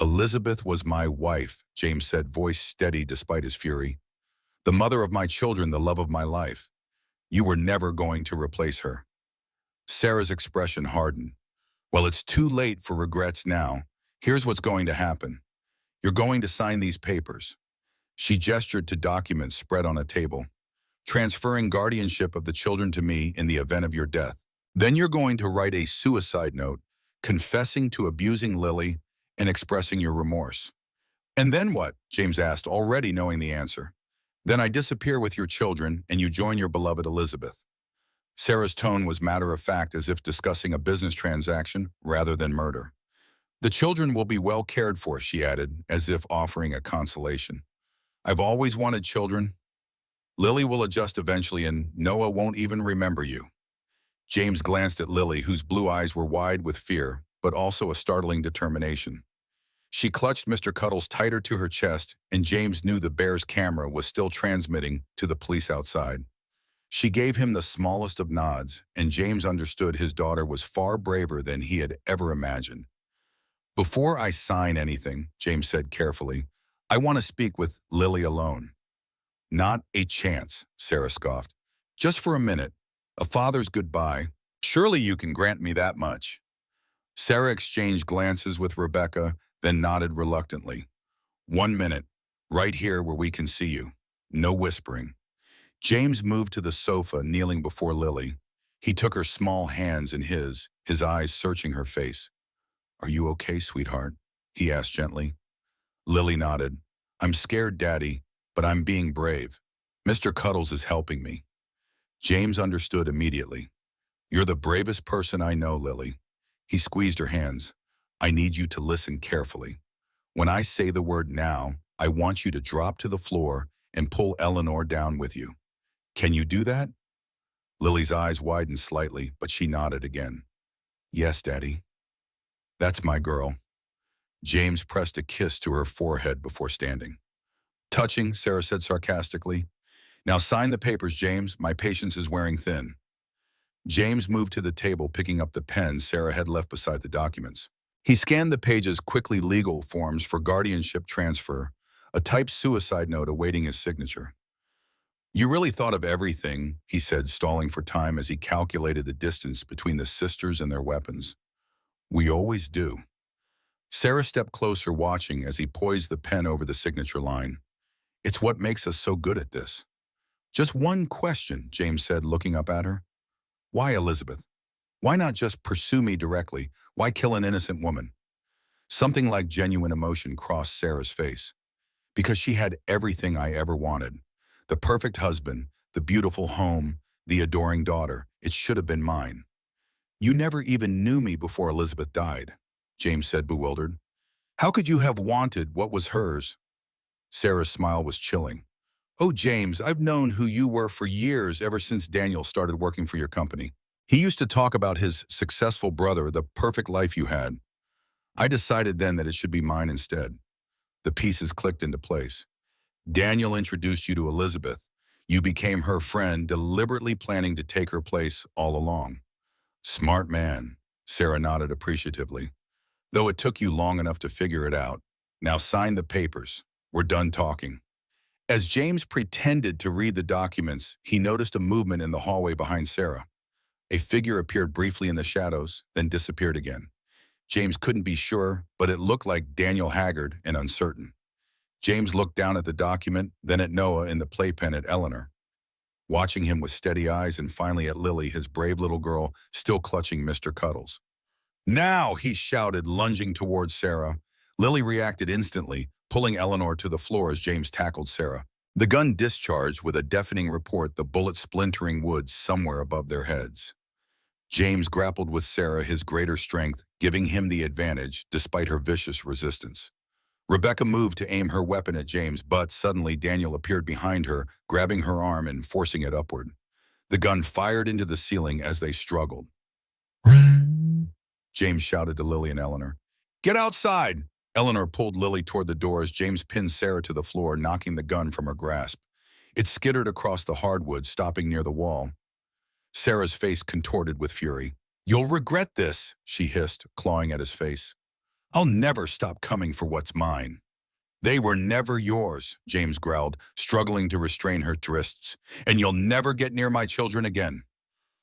"Elizabeth was my wife," James said, voice steady despite his fury. "The mother of my children, the love of my life. You were never going to replace her." Sarah's expression hardened. "Well, it's too late for regrets now. Here's what's going to happen. You're going to sign these papers." She gestured to documents spread on a table. "Transferring guardianship of the children to me in the event of your death. Then you're going to write a suicide note, confessing to abusing Lily and expressing your remorse." "And then what?" James asked, already knowing the answer. "Then I disappear with your children and you join your beloved Elizabeth." Sarah's tone was matter-of-fact, as if discussing a business transaction rather than murder. "The children will be well cared for," she added, as if offering a consolation. "I've always wanted children. Lily will adjust eventually and Noah won't even remember you." James glanced at Lily, whose blue eyes were wide with fear, but also a startling determination. She clutched Mr. Cuddles tighter to her chest, and James knew the bear's camera was still transmitting to the police outside. She gave him the smallest of nods, and James understood his daughter was far braver than he had ever imagined. "Before I sign anything," James said carefully, "I want to speak with Lily alone." "Not a chance," Sarah scoffed. "Just for a minute. A father's goodbye. Surely you can grant me that much." Sarah exchanged glances with Rebecca, then nodded reluctantly. "1 minute, right here where we can see you. No whispering." James moved to the sofa, kneeling before Lily. He took her small hands in his eyes searching her face. "Are you okay, sweetheart?" he asked gently. Lily nodded. "I'm scared, Daddy, but I'm being brave. Mr. Cuddles is helping me." James understood immediately. "You're the bravest person I know, Lily." He squeezed her hands. "I need you to listen carefully. When I say the word now, I want you to drop to the floor and pull Eleanor down with you. Can you do that?" Lily's eyes widened slightly, but she nodded again. "Yes, Daddy." "That's my girl." James pressed a kiss to her forehead before standing. "Touching," Sarah said sarcastically. "Now sign the papers, James. My patience is wearing thin." James moved to the table, picking up the pen Sarah had left beside the documents. He scanned the pages, quickly legal forms for guardianship transfer, a typed suicide note awaiting his signature. "You really thought of everything," he said, stalling for time as he calculated the distance between the sisters and their weapons. "We always do." Sarah stepped closer, watching as he poised the pen over the signature line. "It's what makes us so good at this." "Just one question," James said, looking up at her. "Why Elizabeth? Why not just pursue me directly? Why kill an innocent woman? Something like genuine emotion crossed Sarah's face. Because she had everything I ever wanted. The perfect husband, the beautiful home, the adoring daughter. It should have been mine. You never even knew me before Elizabeth died, James said, bewildered. How could you have wanted what was hers? Sarah's smile was chilling. Oh, James, I've known who you were for years, ever since Daniel started working for your company. He used to talk about his successful brother, the perfect life you had. I decided then that it should be mine instead. The pieces clicked into place. Daniel introduced you to Elizabeth. You became her friend, deliberately planning to take her place all along. Smart man, Sarah nodded appreciatively. Though it took you long enough to figure it out. Now sign the papers. We're done talking. As James pretended to read the documents, he noticed a movement in the hallway behind Sarah. A figure appeared briefly in the shadows, then disappeared again. James couldn't be sure, but it looked like Daniel, haggard and uncertain. James looked down at the document, then at Noah in the playpen at Eleanor, watching him with steady eyes, and finally at Lily, his brave little girl, still clutching Mr. Cuddles. Now, he shouted, lunging towards Sarah. Lily reacted instantly, pulling Eleanor to the floor as James tackled Sarah. The gun discharged with a deafening report, the bullet splintering wood somewhere above their heads. James grappled with Sarah, his greater strength, giving him the advantage, despite her vicious resistance. Rebecca moved to aim her weapon at James, but suddenly Daniel appeared behind her, grabbing her arm and forcing it upward. The gun fired into the ceiling as they struggled. James shouted to Lily and Eleanor. Get outside! Eleanor pulled Lily toward the door as James pinned Sarah to the floor, knocking the gun from her grasp. It skittered across the hardwood, stopping near the wall. Sarah's face contorted with fury. You'll regret this, she hissed, clawing at his face. I'll never stop coming for what's mine. They were never yours, James growled, struggling to restrain her wrists. And you'll never get near my children again.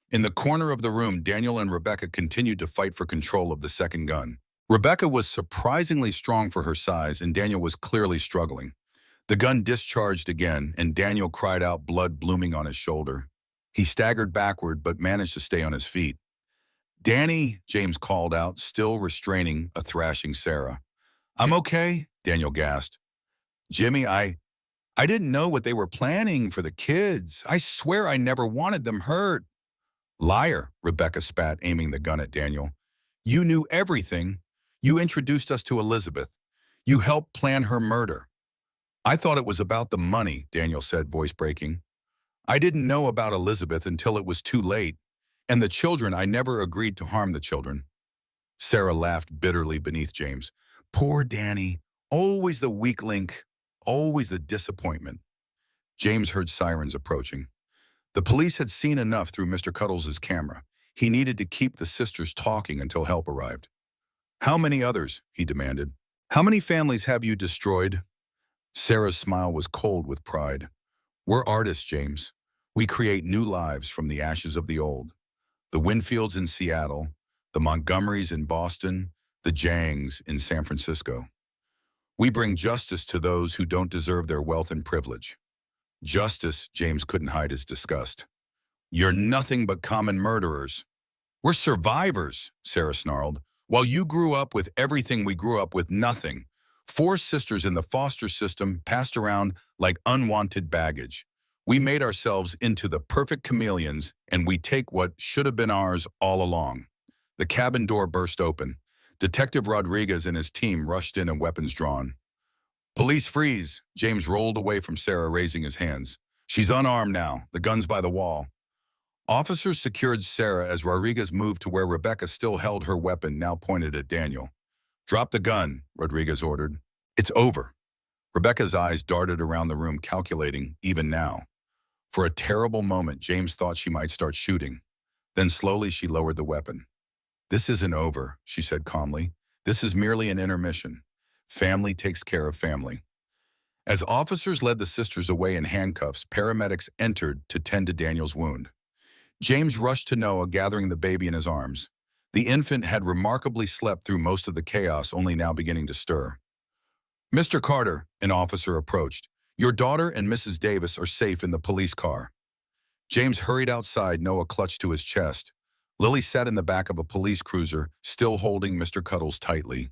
In the corner of the room, Daniel and Rebecca continued to fight for control of the second gun. Rebecca was surprisingly strong for her size, and Daniel was clearly struggling. The gun discharged again, and Daniel cried out, blood blooming on his shoulder. He staggered backward, but managed to stay on his feet. Danny, James called out, still restraining a thrashing Sarah. I'm okay, Daniel gasped. Jimmy, I didn't know what they were planning for the kids. I swear I never wanted them hurt. Liar, Rebecca spat, aiming the gun at Daniel. You knew everything. You introduced us to Elizabeth. You helped plan her murder. I thought it was about the money, Daniel said, voice breaking. I didn't know about Elizabeth until it was too late. And the children, I never agreed to harm the children. Sarah laughed bitterly beneath James. Poor Danny, always the weak link, always the disappointment. James heard sirens approaching. The police had seen enough through Mr. Cuddles' camera. He needed to keep the sisters talking until help arrived. How many others? He demanded. How many families have you destroyed? Sarah's smile was cold with pride. We're artists, James. We create new lives from the ashes of the old. The Winfields in Seattle, the Montgomerys in Boston, the Jangs in San Francisco. We bring justice to those who don't deserve their wealth and privilege. Justice, James couldn't hide his disgust. You're nothing but common murderers. We're survivors, Sarah snarled. While you grew up with everything, we grew up with nothing. 4 sisters in the foster system passed around like unwanted baggage. We made ourselves into the perfect chameleons, and we take what should have been ours all along. The cabin door burst open. Detective Rodriguez and his team rushed in and weapons drawn. Police freeze. James rolled away from Sarah, raising his hands. She's unarmed now. The gun's by the wall. Officers secured Sarah as Rodriguez moved to where Rebecca still held her weapon, now pointed at Daniel. Drop the gun, Rodriguez ordered. It's over. Rebecca's eyes darted around the room, calculating, even now. For a terrible moment, James thought she might start shooting. Then slowly she lowered the weapon. This isn't over, she said calmly. This is merely an intermission. Family takes care of family. As officers led the sisters away in handcuffs, paramedics entered to tend to Daniel's wound. James rushed to Noah, gathering the baby in his arms. The infant had remarkably slept through most of the chaos, only now beginning to stir. Mr. Carter, an officer approached. Your daughter and Mrs. Davis are safe in the police car. James hurried outside, Noah clutched to his chest. Lily sat in the back of a police cruiser, still holding Mr. Cuddles tightly.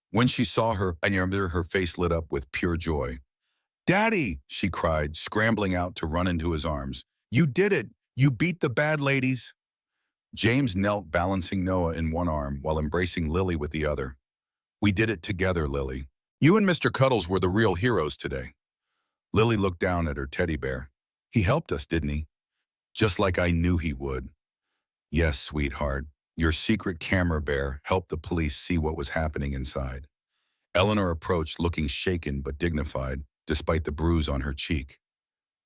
When she saw her, I remember her face lit up with pure joy. "Daddy!" she cried, scrambling out to run into his arms. "You did it! You beat the bad ladies!" James knelt, balancing Noah in one arm while embracing Lily with the other. "We did it together, Lily. You and Mr. Cuddles were the real heroes today." Lily looked down at her teddy bear. "He helped us, didn't he?" "Just like I knew he would." "Yes, sweetheart. Your secret camera bear helped the police see what was happening inside." Eleanor approached, looking shaken but dignified, despite the bruise on her cheek.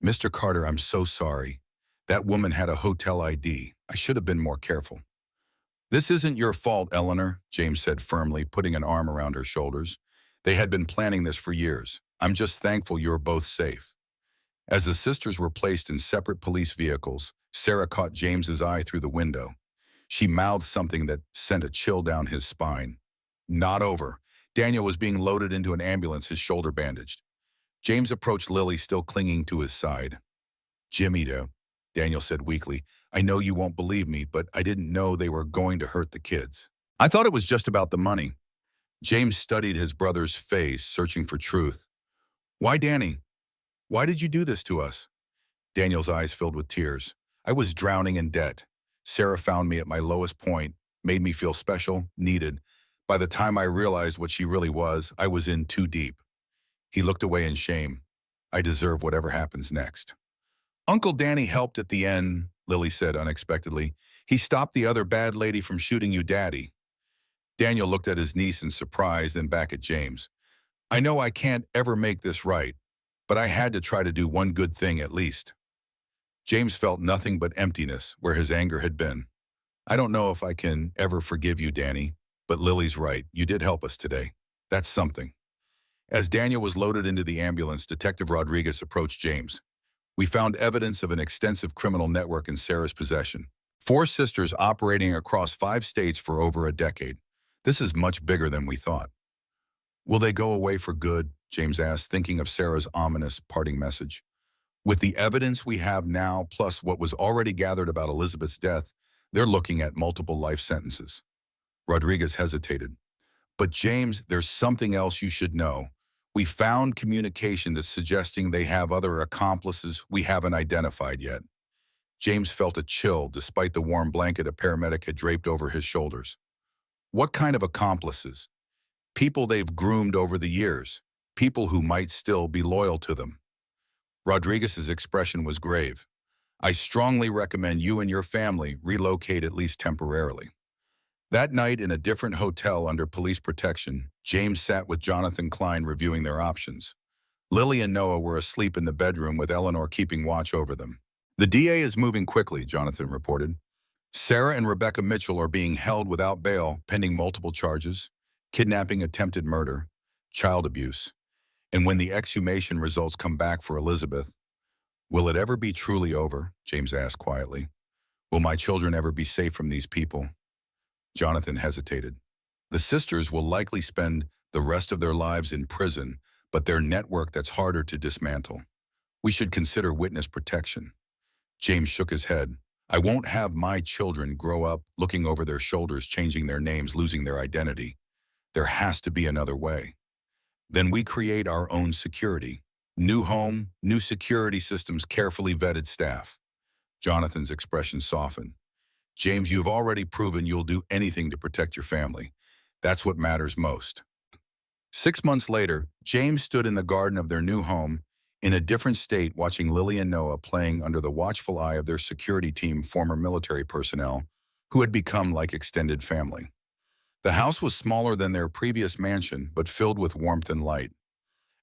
"Mr. Carter, I'm so sorry. That woman had a hotel ID. I should have been more careful." "This isn't your fault, Eleanor," James said firmly, putting an arm around her shoulders. "They had been planning this for years. I'm just thankful you're both safe." As the sisters were placed in separate police vehicles, Sarah caught James's eye through the window. She mouthed something that sent a chill down his spine. "Not over." Daniel was being loaded into an ambulance, his shoulder bandaged. James approached Lily, still clinging to his side. "Jimmy, though," Daniel said weakly. "I know you won't believe me, but I didn't know they were going to hurt the kids. I thought it was just about the money." James studied his brother's face, searching for truth. "Why, Danny? Why did you do this to us?" Daniel's eyes filled with tears. "I was drowning in debt. Sarah found me at my lowest point, made me feel special, needed. By the time I realized what she really was, I was in too deep." He looked away in shame. "I deserve whatever happens next." "Uncle Danny helped at the end," Lily said unexpectedly. "He stopped the other bad lady from shooting you, Daddy." Daniel looked at his niece in surprise, then back at James. "I know I can't ever make this right, but I had to try to do one good thing at least." James felt nothing but emptiness where his anger had been. "I don't know if I can ever forgive you, Danny, but Lily's right. You did help us today. That's something." As Daniel was loaded into the ambulance, Detective Rodriguez approached James. "We found evidence of an extensive criminal network in Sarah's possession. 4 sisters operating across 5 states for over a decade. This is much bigger than we thought." "Will they go away for good?" James asked, thinking of Sarah's ominous parting message. "With the evidence we have now, plus what was already gathered about Elizabeth's death, they're looking at multiple life sentences." Rodriguez hesitated. "But James, there's something else you should know. We found communication that's suggesting they have other accomplices we haven't identified yet." James felt a chill despite the warm blanket a paramedic had draped over his shoulders. "What kind of accomplices?" "People they've groomed over the years. People who might still be loyal to them." Rodriguez's expression was grave. "I strongly recommend you and your family relocate, at least temporarily." That night, in a different hotel under police protection, James sat with Jonathan Klein reviewing their options. Lily and Noah were asleep in the bedroom, with Eleanor keeping watch over them. "The DA is moving quickly," Jonathan reported. "Sarah and Rebecca Mitchell are being held without bail, pending multiple charges: kidnapping, attempted murder, child abuse. And when the exhumation results come back for Elizabeth—" "Will it ever be truly over?" James asked quietly. "Will my children ever be safe from these people?" Jonathan hesitated. "The sisters will likely spend the rest of their lives in prison, but their network that's harder to dismantle. We should consider witness protection." James shook his head. "I won't have my children grow up looking over their shoulders, changing their names, losing their identity. There has to be another way." "Then we create our own security. New home, new security systems, carefully vetted staff." Jonathan's expression softened. "James, you've already proven you'll do anything to protect your family. That's what matters most." 6 months later, James stood in the garden of their new home, in a different state, watching Lily and Noah playing under the watchful eye of their security team, former military personnel, who had become like extended family. The house was smaller than their previous mansion, but filled with warmth and light.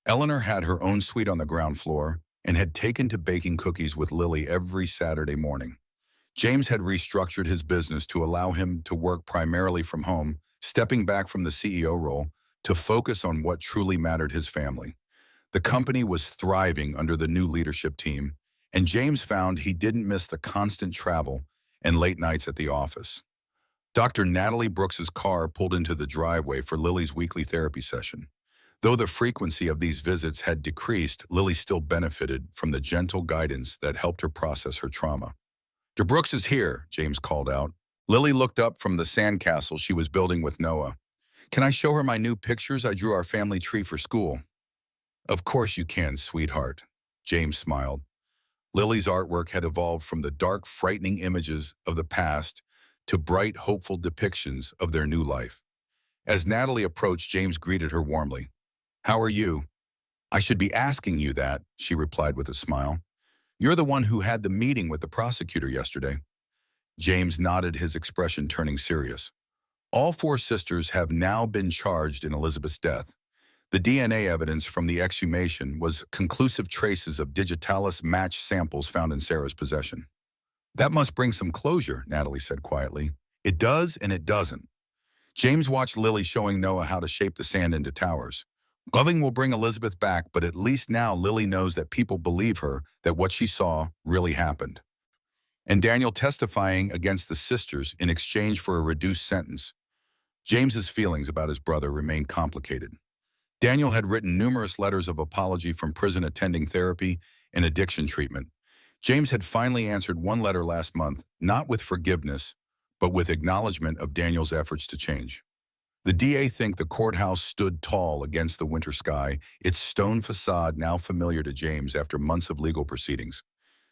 Eleanor had her own suite on the ground floor and had taken to baking cookies with Lily every Saturday morning. James had restructured his business to allow him to work primarily from home, stepping back from the CEO role to focus on what truly mattered: his family. The company was thriving under the new leadership team, and James found he didn't miss the constant travel and late nights at the office. Dr. Natalie Brooks's car pulled into the driveway for Lily's weekly therapy session. Though the frequency of these visits had decreased, Lily still benefited from the gentle guidance that helped her process her trauma. "Dr. Brooks is here," James called out. Lily looked up from the sandcastle she was building with Noah. Can I show her my new pictures? I drew our family tree for school. Of course you can, sweetheart. James smiled. Lily's artwork had evolved from the dark, frightening images of the past to bright, hopeful depictions of their new life. As Natalie approached, James greeted her warmly. How are you? I should be asking you that, she replied with a smile. You're the one who had the meeting with the prosecutor yesterday. James nodded, his expression turning serious. All four sisters have now been charged in Elizabeth's death. The DNA evidence from the exhumation was conclusive traces of digitalis match samples found in Sarah's possession. That must bring some closure, Natalie said quietly. It does and it doesn't. James watched Lily showing Noah how to shape the sand into towers. Loving will bring Elizabeth back, but at least now Lily knows that people believe her, that what she saw really happened. And Daniel testifying against the sisters in exchange for a reduced sentence. James's feelings about his brother remained complicated. Daniel had written numerous letters of apology from prison, attending therapy and addiction treatment. James had finally answered one letter last month, not with forgiveness, but with acknowledgement of Daniel's efforts to change. The DA think the courthouse stood tall against the winter sky, its stone facade now familiar to James after months of legal proceedings.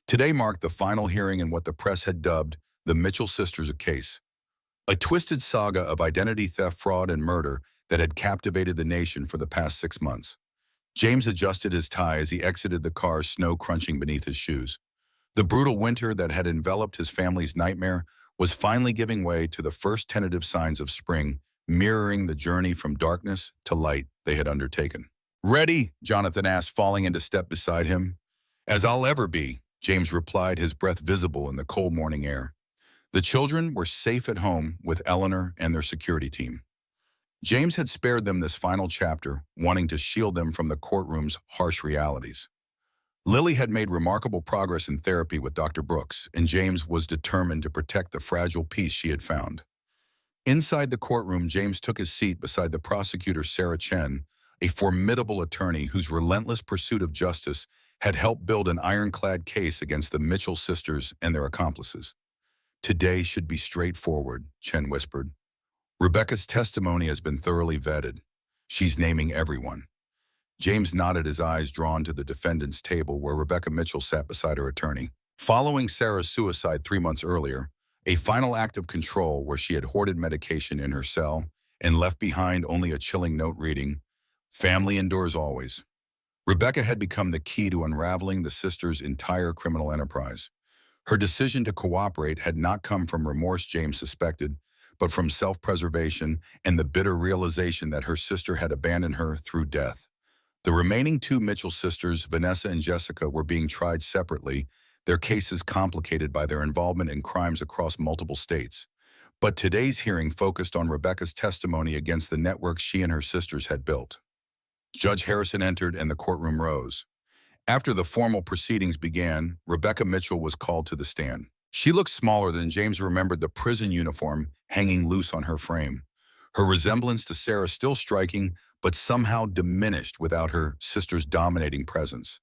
Today marked the final hearing in what the press had dubbed the Mitchell sisters case, a twisted saga of identity theft, fraud, and murder that had captivated the nation for the past 6 months. James adjusted his tie as he exited the car, snow crunching beneath his shoes. The brutal winter that had enveloped his family's nightmare was finally giving way to the first tentative signs of spring, mirroring the journey from darkness to light they had undertaken. Ready? Jonathan asked, falling into step beside him. As I'll ever be, James replied, his breath visible in the cold morning air. The children were safe at home with Eleanor and their security team. James had spared them this final chapter, wanting to shield them from the courtroom's harsh realities. Lily had made remarkable progress in therapy with Dr. Brooks, and James was determined to protect the fragile peace she had found. Inside the courtroom, James took his seat beside the prosecutor, Sarah Chen, a formidable attorney whose relentless pursuit of justice had helped build an ironclad case against the Mitchell sisters and their accomplices. Today should be straightforward, Chen whispered. Rebecca's testimony has been thoroughly vetted. She's naming everyone. James nodded, his eyes drawn to the defendant's table where Rebecca Mitchell sat beside her attorney. Following Sarah's suicide 3 months earlier, a final act of control where she had hoarded medication in her cell and left behind only a chilling note reading, "Family endures always." Rebecca had become the key to unraveling the sisters' entire criminal enterprise. Her decision to cooperate had not come from remorse, James suspected, but from self-preservation and the bitter realization that her sister had abandoned her through death. The remaining 2 Mitchell sisters, Vanessa and Jessica, were being tried separately, their cases complicated by their involvement in crimes across multiple states. But today's hearing focused on Rebecca's testimony against the network she and her sisters had built. Judge Harrison entered and the courtroom rose. After the formal proceedings began, Rebecca Mitchell was called to the stand. She looked smaller than James remembered, the prison uniform hanging loose on her frame. Her resemblance to Sarah still striking, but somehow diminished without her sister's dominating presence.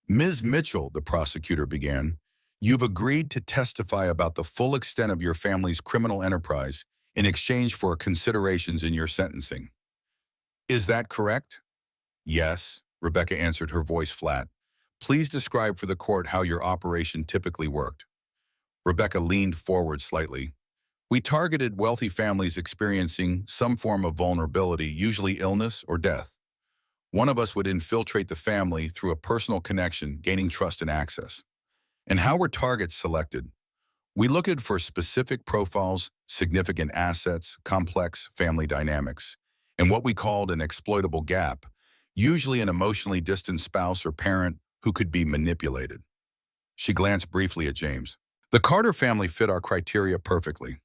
Ms. Mitchell, the prosecutor began, you've agreed to testify about the full extent of your family's criminal enterprise in exchange for considerations in your sentencing. Is that correct? Yes, Rebecca answered, her voice flat. Please describe for the court how your operation typically worked. Rebecca leaned forward slightly. We targeted wealthy families experiencing some form of vulnerability, usually illness or death. One of us would infiltrate the family through a personal connection, gaining trust and access. And how were targets selected? We looked for specific profiles, significant assets, complex family dynamics, and what we called an exploitable gap, usually an emotionally distant spouse or parent who could be manipulated. She glanced briefly at James. The Carter family fit our criteria perfectly.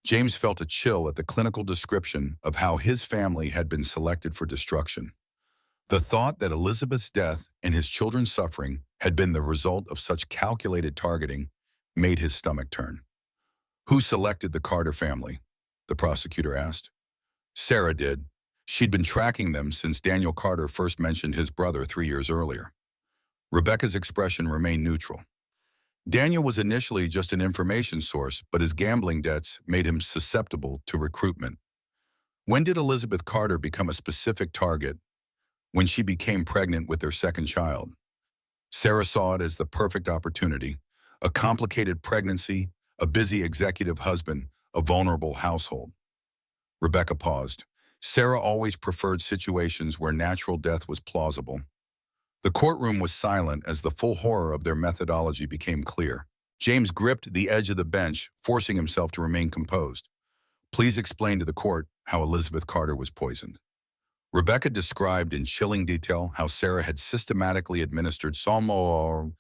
James felt a chill at the clinical description of how his family had been selected for destruction. The thought that Elizabeth's death and his children's suffering had been the result of such calculated targeting made his stomach turn. Who selected the Carter family? The prosecutor asked. Sarah did. She'd been tracking them since Daniel Carter first mentioned his brother 3 years earlier. Rebecca's expression remained neutral. Daniel was initially just an information source, but his gambling debts made him susceptible to recruitment. When did Elizabeth Carter become a specific target? When she became pregnant with their second child. Sarah saw it as the perfect opportunity. A complicated pregnancy, a busy executive husband, a vulnerable household. Rebecca paused. Sarah always preferred situations where natural death was plausible. The courtroom was silent as the full horror of their methodology became clear. James gripped the edge of the bench, forcing himself to remain composed. Please explain to the court how Elizabeth Carter was poisoned. Rebecca described in chilling detail how Sarah had systematically administered small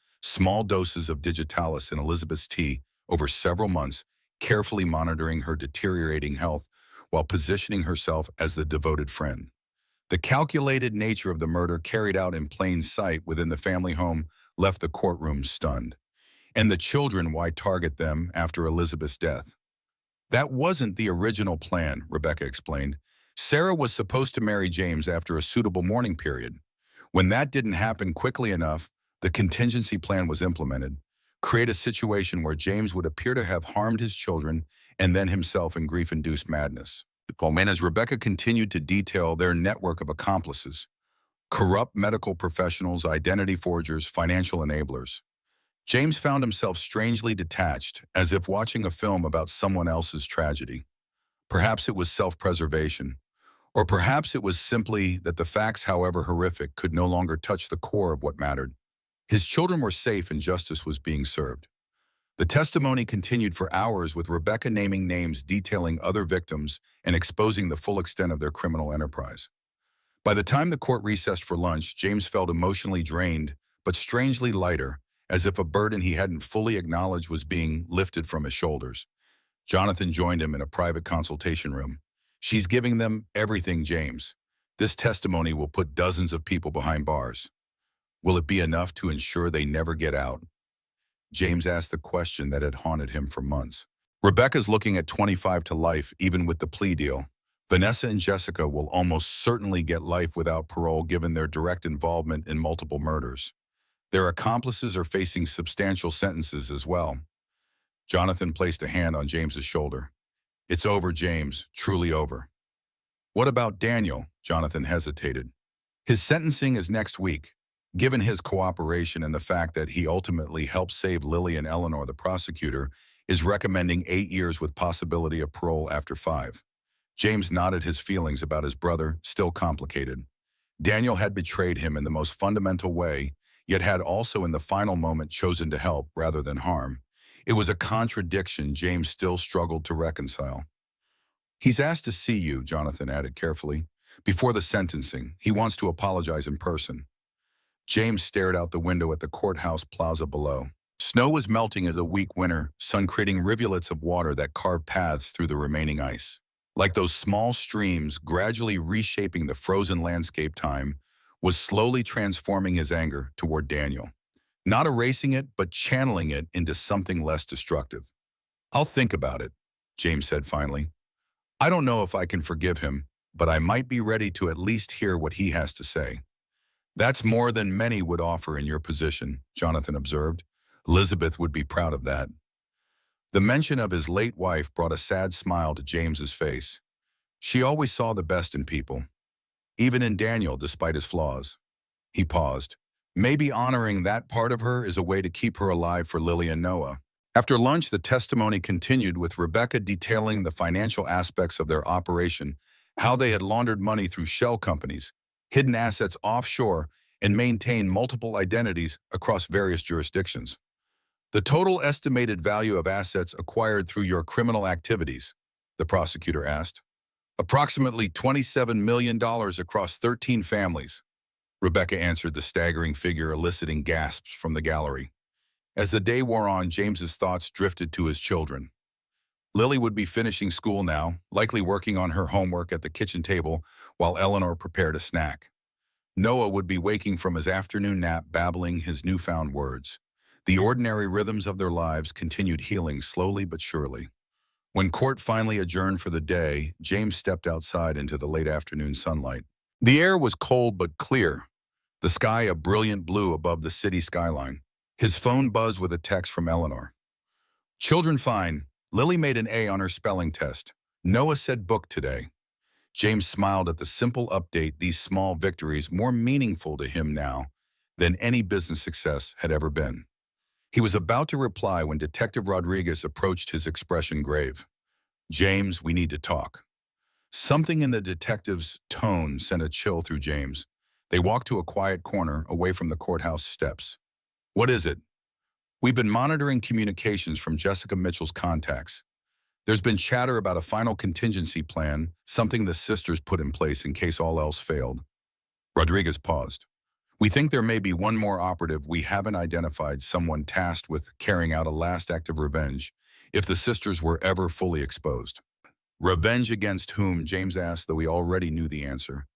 doses of digitalis in Elizabeth's tea over several months, carefully monitoring her deteriorating health while positioning herself as the devoted friend. The calculated nature of the murder carried out in plain sight within the family home left the courtroom stunned. And the children, why target them after Elizabeth's death? That wasn't the original plan, Rebecca explained. Sarah was supposed to marry James after a suitable mourning period. When that didn't happen quickly enough, the contingency plan was implemented. Create a situation where James would appear to have harmed his children and then himself in grief-induced madness. And as Rebecca continued to detail their network of accomplices, corrupt medical professionals, identity forgers, financial enablers, James found himself strangely detached, as if watching a film about someone else's tragedy. Perhaps it was self-preservation, or perhaps it was simply that the facts, however horrific, could no longer touch the core of what mattered. His children were safe and justice was being served. The testimony continued for hours, with Rebecca naming names, detailing other victims, and exposing the full extent of their criminal enterprise. By the time the court recessed for lunch, James felt emotionally drained, but strangely lighter, as if a burden he hadn't fully acknowledged was being lifted from his shoulders. Jonathan joined him in a private consultation room. She's giving them everything, James. This testimony will put dozens of people behind bars. Will it be enough to ensure they never get out? James asked the question that had haunted him for months. Rebecca's looking at 25 to life, even with the plea deal. Vanessa and Jessica will almost certainly get life without parole given their direct involvement in multiple murders. Their accomplices are facing substantial sentences as well. Jonathan placed a hand on James's shoulder. It's over, James, truly over. What about Daniel? Jonathan hesitated. His sentencing is next week. Given his cooperation and the fact that he ultimately helped save Lily and Eleanor, the prosecutor is recommending 8 years with possibility of parole after 5. James nodded, his feelings about his brother still complicated. Daniel had betrayed him in the most fundamental way, yet had also in the final moment chosen to help rather than harm. It was a contradiction James still struggled to reconcile. He's asked to see you, Jonathan added carefully. Before the sentencing, he wants to apologize in person. James stared out the window at the courthouse plaza below. Snow was melting as a weak winter, sun creating rivulets of water that carved paths through the remaining ice. Like those small streams gradually reshaping the frozen landscape, time was slowly transforming his anger toward Daniel. Not erasing it, but channeling it into something less destructive. I'll think about it, James said finally. I don't know if I can forgive him, but I might be ready to at least hear what he has to say. That's more than many would offer in your position, Jonathan observed. Elizabeth would be proud of that. The mention of his late wife brought a sad smile to James's face. She always saw the best in people, even in Daniel, despite his flaws. He paused. Maybe honoring that part of her is a way to keep her alive for Lily and Noah. After lunch, the testimony continued, with Rebecca detailing the financial aspects of their operation, how they had laundered money through shell companies, hidden assets offshore, and maintained multiple identities across various jurisdictions. The total estimated value of assets acquired through your criminal activities, the prosecutor asked. Approximately $27 million across 13 families. Rebecca answered, the staggering figure eliciting gasps from the gallery. As the day wore on, James's thoughts drifted to his children. Lily would be finishing school now, likely working on her homework at the kitchen table while Eleanor prepared a snack. Noah would be waking from his afternoon nap, babbling his newfound words. The ordinary rhythms of their lives continued, healing slowly but surely. When court finally adjourned for the day, James stepped outside into the late afternoon sunlight. The air was cold but clear, the sky a brilliant blue above the city skyline. His phone buzzed with a text from Eleanor. Children fine. Lily made an A on her spelling test. Noah said book today. James smiled at the simple update, these small victories more meaningful to him now than any business success had ever been. He was about to reply when Detective Rodriguez approached, his expression grave. James, we need to talk. Something in the detective's tone sent a chill through James. They walked to a quiet corner away from the courthouse steps. What is it? We've been monitoring communications from Jessica Mitchell's contacts. There's been chatter about a final contingency plan, something the sisters put in place in case all else failed. Rodriguez paused. We think there may be one more operative we haven't identified, someone tasked with carrying out a last act of revenge, if the sisters were ever fully exposed. Revenge against whom? James asked, though he already knew the answer.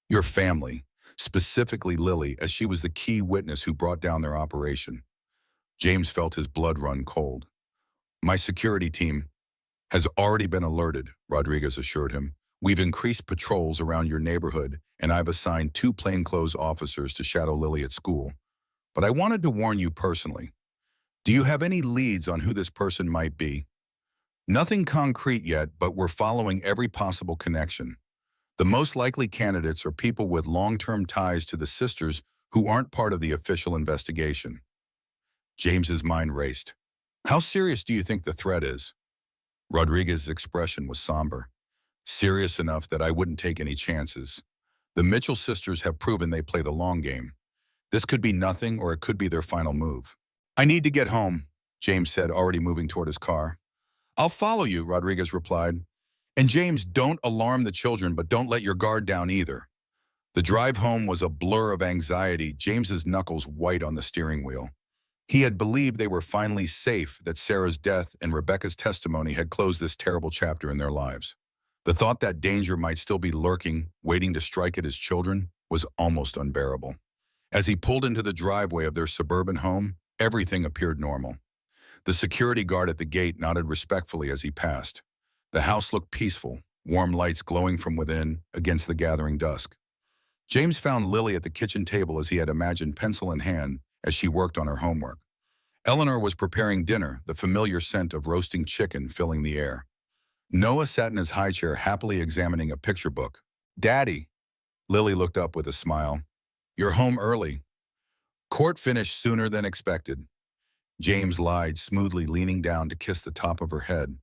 Your family, specifically Lily, as she was the key witness who brought down their operation. James felt his blood run cold. My security team has already been alerted, Rodriguez assured him. We've increased patrols around your neighborhood, and I've assigned 2 plainclothes officers to shadow Lily at school. But I wanted to warn you personally. Do you have any leads on who this person might be? Nothing concrete yet, but we're following every possible connection. The most likely candidates are people with long-term ties to the sisters who aren't part of the official investigation. James's mind raced. How serious do you think the threat is? Rodriguez's expression was somber. Serious enough that I wouldn't take any chances. The Mitchell sisters have proven they play the long game. This could be nothing, or it could be their final move. I need to get home, James said, already moving toward his car. I'll follow you, Rodriguez replied. And James, don't alarm the children, but don't let your guard down either. The drive home was a blur of anxiety, James's knuckles white on the steering wheel. He had believed they were finally safe, that Sarah's death and Rebecca's testimony had closed this terrible chapter in their lives. The thought that danger might still be lurking, waiting to strike at his children, was almost unbearable. As he pulled into the driveway of their suburban home, everything appeared normal. The security guard at the gate nodded respectfully as he passed. The house looked peaceful, warm lights glowing from within against the gathering dusk. James found Lily at the kitchen table as he had imagined, pencil in hand, as she worked on her homework. Eleanor was preparing dinner, the familiar scent of roasting chicken filling the air. Noah sat in his high chair, happily examining a picture book. Daddy, Lily looked up with a smile. You're home early. Court finished sooner than expected. James lied, smoothly leaning down to kiss the top of her head.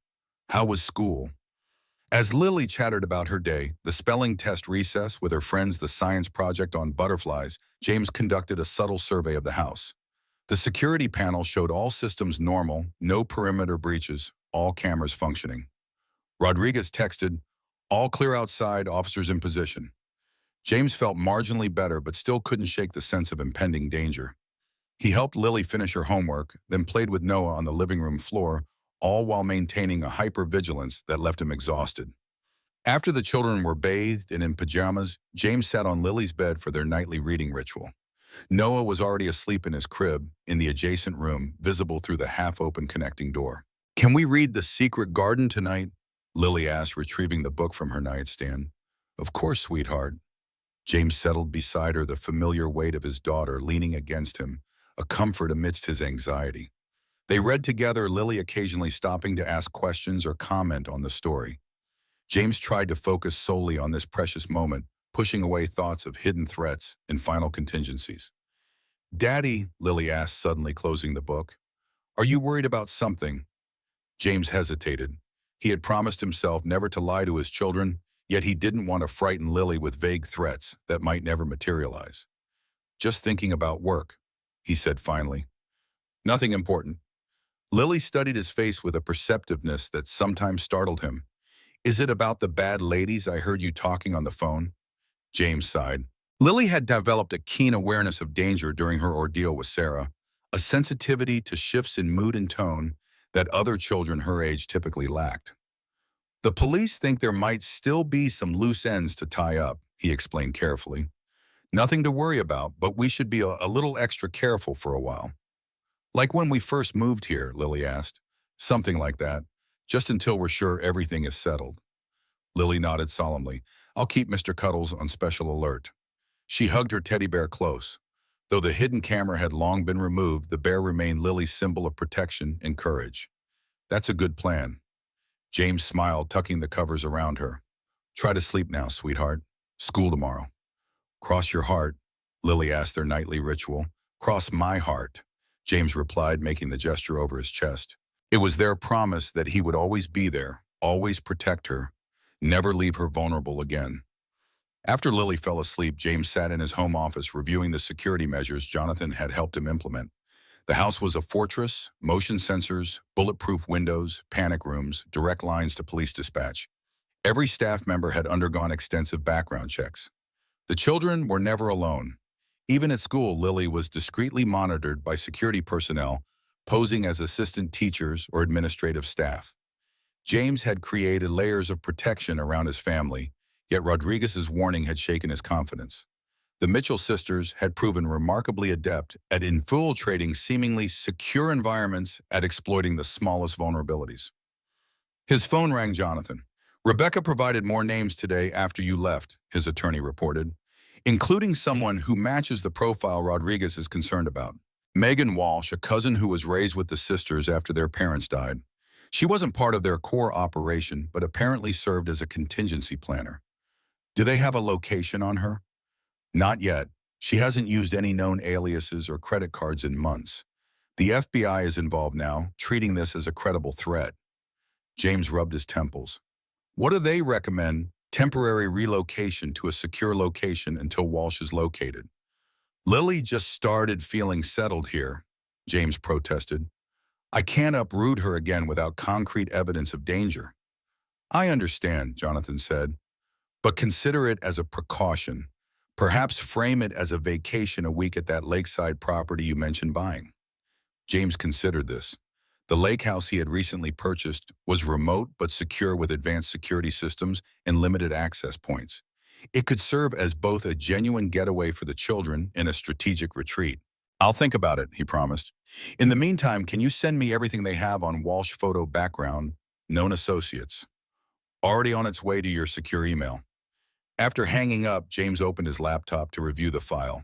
How was school? As Lily chattered about her day, the spelling test recess with her friends, the science project on butterflies, James conducted a subtle survey of the house. The security panel showed all systems normal, no perimeter breaches, all cameras functioning. Rodriguez texted, all clear outside, officers in position. James felt marginally better, but still couldn't shake the sense of impending danger. He helped Lily finish her homework, then played with Noah on the living room floor, all while maintaining a hypervigilance that left him exhausted. After the children were bathed and in pajamas, James sat on Lily's bed for their nightly reading ritual. Noah was already asleep in his crib, in the adjacent room, visible through the half-open connecting door. Can we read The Secret Garden tonight? Lily asked, retrieving the book from her nightstand. Of course, sweetheart. James settled beside her, the familiar weight of his daughter leaning against him, a comfort amidst his anxiety. They read together, Lily occasionally stopping to ask questions or comment on the story. James tried to focus solely on this precious moment, pushing away thoughts of hidden threats and final contingencies. Daddy, Lily asked, suddenly closing the book, are you worried about something? James hesitated. He had promised himself never to lie to his children, yet he didn't want to frighten Lily with vague threats that might never materialize. Just thinking about work, he said finally. Nothing important. Lily studied his face with a perceptiveness that sometimes startled him. Is it about the bad ladies I heard you talking on the phone? James sighed. Lily had developed a keen awareness of danger during her ordeal with Sarah, a sensitivity to shifts in mood and tone that other children her age typically lacked. The police think there might still be some loose ends to tie up, he explained carefully. Nothing to worry about, but we should be a little extra careful for a while. Like when we first moved here, Lily asked. Something like that, just until we're sure everything is settled. Lily nodded solemnly. I'll keep Mr. Cuddles on special alert. She hugged her teddy bear close. Though the hidden camera had long been removed, the bear remained Lily's symbol of protection and courage. That's a good plan. James smiled, tucking the covers around her. Try to sleep now, sweetheart. School tomorrow. Cross your heart, Lily asked their nightly ritual. Cross my heart, James replied, making the gesture over his chest. It was their promise that he would always be there, always protect her, never leave her vulnerable again. After Lily fell asleep, James sat in his home office reviewing the security measures Jonathan had helped him implement. The house was a fortress: motion sensors, bulletproof windows, panic rooms, direct lines to police dispatch. Every staff member had undergone extensive background checks. The children were never alone. Even at school, Lily was discreetly monitored by security personnel, posing as assistant teachers or administrative staff. James had created layers of protection around his family, yet Rodriguez's warning had shaken his confidence. The Mitchell sisters had proven remarkably adept at infiltrating seemingly secure environments, at exploiting the smallest vulnerabilities. His phone rang. Jonathan. Rebecca provided more names today after you left, his attorney reported, including someone who matches the profile Rodriguez is concerned about. Megan Walsh, a cousin who was raised with the sisters after their parents died. She wasn't part of their core operation, but apparently served as a contingency planner. Do they have a location on her? Not yet. She hasn't used any known aliases or credit cards in months. The FBI is involved now, treating this as a credible threat. James rubbed his temples. What do they recommend? Temporary relocation to a secure location until Walsh is located. Lily just started feeling settled here, James protested. I can't uproot her again without concrete evidence of danger. I understand, Jonathan said, but consider it as a precaution. Perhaps frame it as a vacation a week at that lakeside property you mentioned buying. James considered this. The lake house he had recently purchased was remote but secure, with advanced security systems and limited access points. It could serve as both a genuine getaway for the children and a strategic retreat. I'll think about it, he promised. In the meantime, can you send me everything they have on Walsh photo background, known associates? Already on its way to your secure email. After hanging up, James opened his laptop to review the file.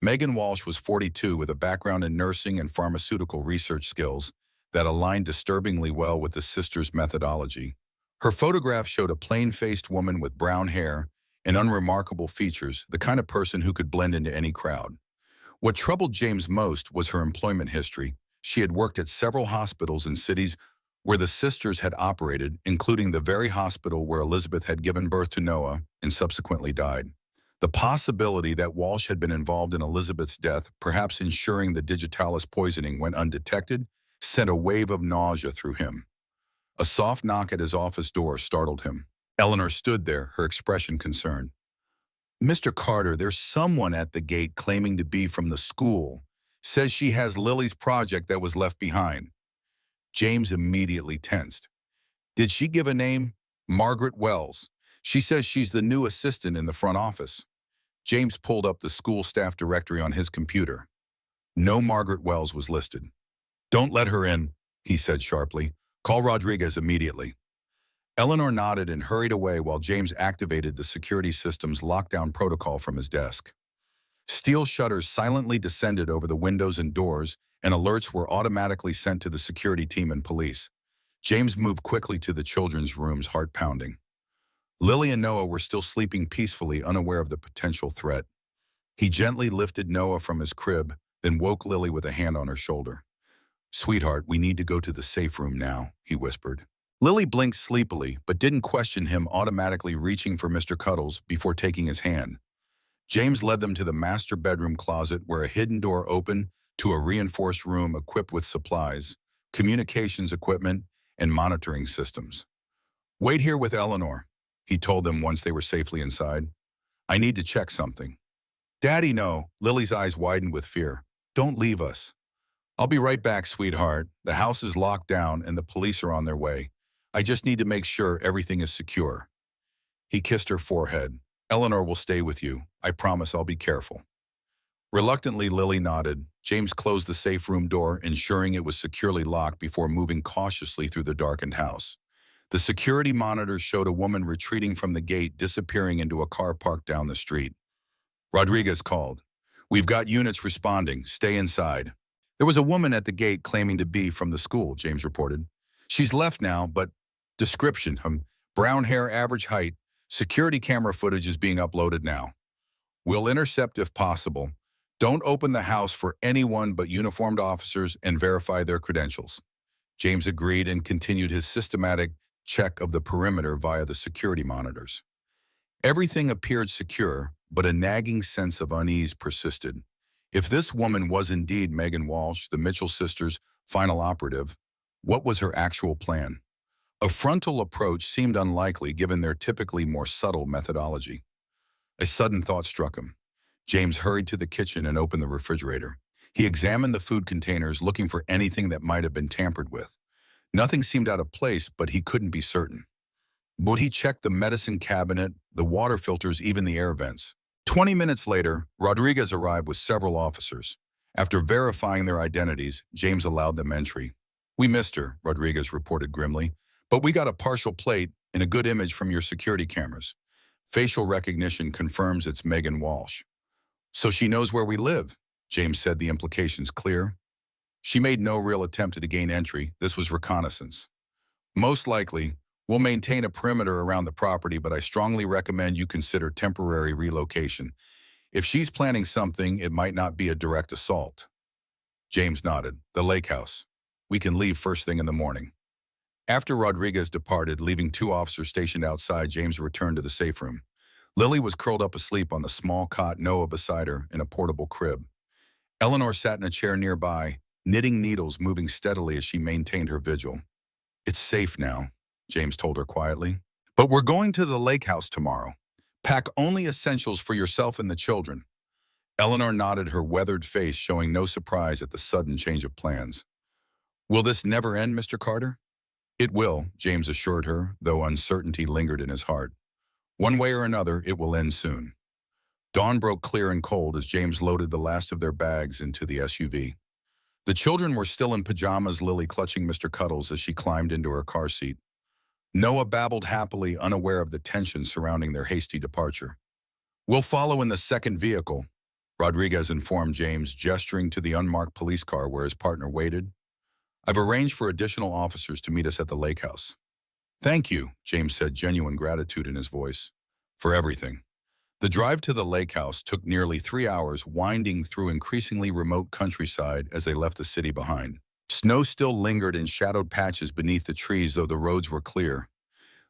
Megan Walsh was 42, with a background in nursing and pharmaceutical research skills that aligned disturbingly well with the sisters' methodology. Her photograph showed a plain-faced woman with brown hair and unremarkable features, the kind of person who could blend into any crowd. What troubled James most was her employment history. She had worked at several hospitals in cities where the sisters had operated, including the very hospital where Elizabeth had given birth to Noah and subsequently died. The possibility that Walsh had been involved in Elizabeth's death, perhaps ensuring the digitalis poisoning went undetected, sent a wave of nausea through him. A soft knock at his office door startled him. Eleanor stood there, her expression concerned. Mr. Carter, there's someone at the gate claiming to be from the school. Says she has Lily's project that was left behind. James immediately tensed. Did she give a name? Margaret Wells. She says she's the new assistant in the front office. James pulled up the school staff directory on his computer. No Margaret Wells was listed. Don't let her in, he said sharply. Call Rodriguez immediately. Eleanor nodded and hurried away while James activated the security system's lockdown protocol from his desk. Steel shutters silently descended over the windows and doors, and alerts were automatically sent to the security team and police. James moved quickly to the children's rooms, heart pounding. Lily and Noah were still sleeping peacefully, unaware of the potential threat. He gently lifted Noah from his crib, then woke Lily with a hand on her shoulder. Sweetheart, we need to go to the safe room now, he whispered. Lily blinked sleepily, but didn't question him, automatically reaching for Mr. Cuddles before taking his hand. James led them to the master bedroom closet, where a hidden door opened to a reinforced room equipped with supplies, communications equipment, and monitoring systems. Wait here with Eleanor, he told them once they were safely inside. I need to check something. Daddy, no. Lily's eyes widened with fear. Don't leave us. I'll be right back, sweetheart. The house is locked down and the police are on their way. I just need to make sure everything is secure. He kissed her forehead. Eleanor will stay with you. I promise I'll be careful. Reluctantly, Lily nodded. James closed the safe room door, ensuring it was securely locked before moving cautiously through the darkened house. The security monitors showed a woman retreating from the gate, disappearing into a car parked down the street. Rodriguez called. We've got units responding. Stay inside. There was a woman at the gate claiming to be from the school, James reported. She's left now, but description, brown hair, average height, security camera footage is being uploaded now. We'll intercept if possible. Don't open the house for anyone but uniformed officers and verify their credentials. James agreed and continued his systematic check of the perimeter via the security monitors. Everything appeared secure, but a nagging sense of unease persisted. If this woman was indeed Megan Walsh, the Mitchell sisters' final operative, what was her actual plan? A frontal approach seemed unlikely given their typically more subtle methodology. A sudden thought struck him. James hurried to the kitchen and opened the refrigerator. He examined the food containers, looking for anything that might have been tampered with. Nothing seemed out of place, but he couldn't be certain. But he checked the medicine cabinet, the water filters, even the air vents. 20 minutes later, Rodriguez arrived with several officers. After verifying their identities, James allowed them entry. "We missed her," Rodriguez reported grimly, "but we got a partial plate and a good image from your security cameras. Facial recognition confirms it's Megan Walsh." "So she knows where we live," James said, the implications clear. "She made no real attempt to gain entry. This was reconnaissance." "Most likely. We'll maintain a perimeter around the property, but I strongly recommend you consider temporary relocation. If she's planning something, it might not be a direct assault." James nodded. "The lake house. We can leave first thing in the morning." After Rodriguez departed, leaving 2 officers stationed outside, James returned to the safe room. Lily was curled up asleep on the small cot, Noah beside her in a portable crib. Eleanor sat in a chair nearby, knitting needles, moving steadily as she maintained her vigil. "It's safe now," James told her quietly. "But we're going to the lake house tomorrow. Pack only essentials for yourself and the children." Eleanor nodded, her weathered face showing no surprise at the sudden change of plans. "Will this never end, Mr. Carter?" "It will," James assured her, though uncertainty lingered in his heart. "One way or another, it will end soon." Dawn broke clear and cold as James loaded the last of their bags into the SUV. The children were still in pajamas, Lily clutching Mr. Cuddles as she climbed into her car seat. Noah babbled happily, unaware of the tension surrounding their hasty departure. "We'll follow in the second vehicle," Rodriguez informed James, gesturing to the unmarked police car where his partner waited. "I've arranged for additional officers to meet us at the lake house." "Thank you," James said, genuine gratitude in his voice, "for everything." The drive to the lake house took nearly 3 hours, winding through increasingly remote countryside as they left the city behind. Snow still lingered in shadowed patches beneath the trees, though the roads were clear.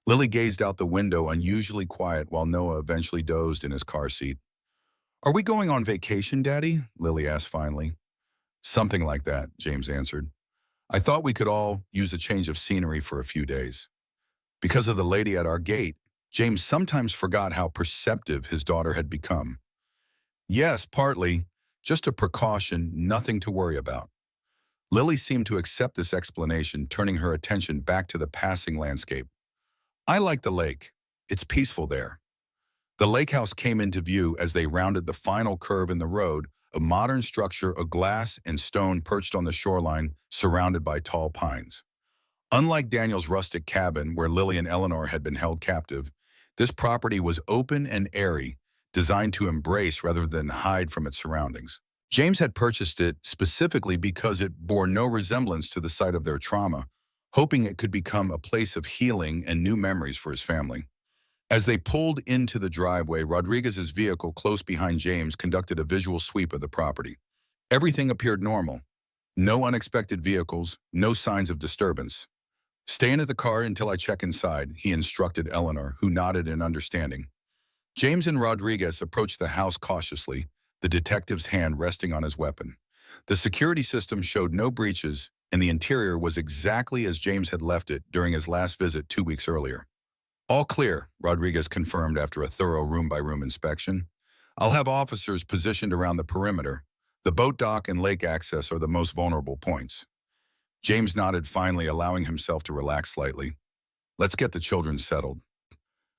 Lily gazed out the window, unusually quiet, while Noah eventually dozed in his car seat. "Are we going on vacation, Daddy?" Lily asked finally. "Something like that," James answered. "I thought we could all use a change of scenery for a few days." Because of the lady at our gate, James sometimes forgot how perceptive his daughter had become. "Yes, partly. Just a precaution, nothing to worry about." Lily seemed to accept this explanation, turning her attention back to the passing landscape. "I like the lake. It's peaceful there." The lake house came into view as they rounded the final curve in the road, a modern structure of glass and stone perched on the shoreline, surrounded by tall pines. Unlike Daniel's rustic cabin, where Lily and Eleanor had been held captive, this property was open and airy, designed to embrace rather than hide from its surroundings. James had purchased it specifically because it bore no resemblance to the site of their trauma, hoping it could become a place of healing and new memories for his family. As they pulled into the driveway, Rodriguez's vehicle close behind James conducted a visual sweep of the property. Everything appeared normal. No unexpected vehicles, no signs of disturbance. "Stay in the car until I check inside," he instructed Eleanor, who nodded in understanding. James and Rodriguez approached the house cautiously, the detective's hand resting on his weapon. The security system showed no breaches, and the interior was exactly as James had left it during his last visit 2 weeks earlier. "All clear," Rodriguez confirmed after a thorough room-by-room inspection. "I'll have officers positioned around the perimeter. The boat dock and lake access are the most vulnerable points." James nodded, finally allowing himself to relax slightly. "Let's get the children settled."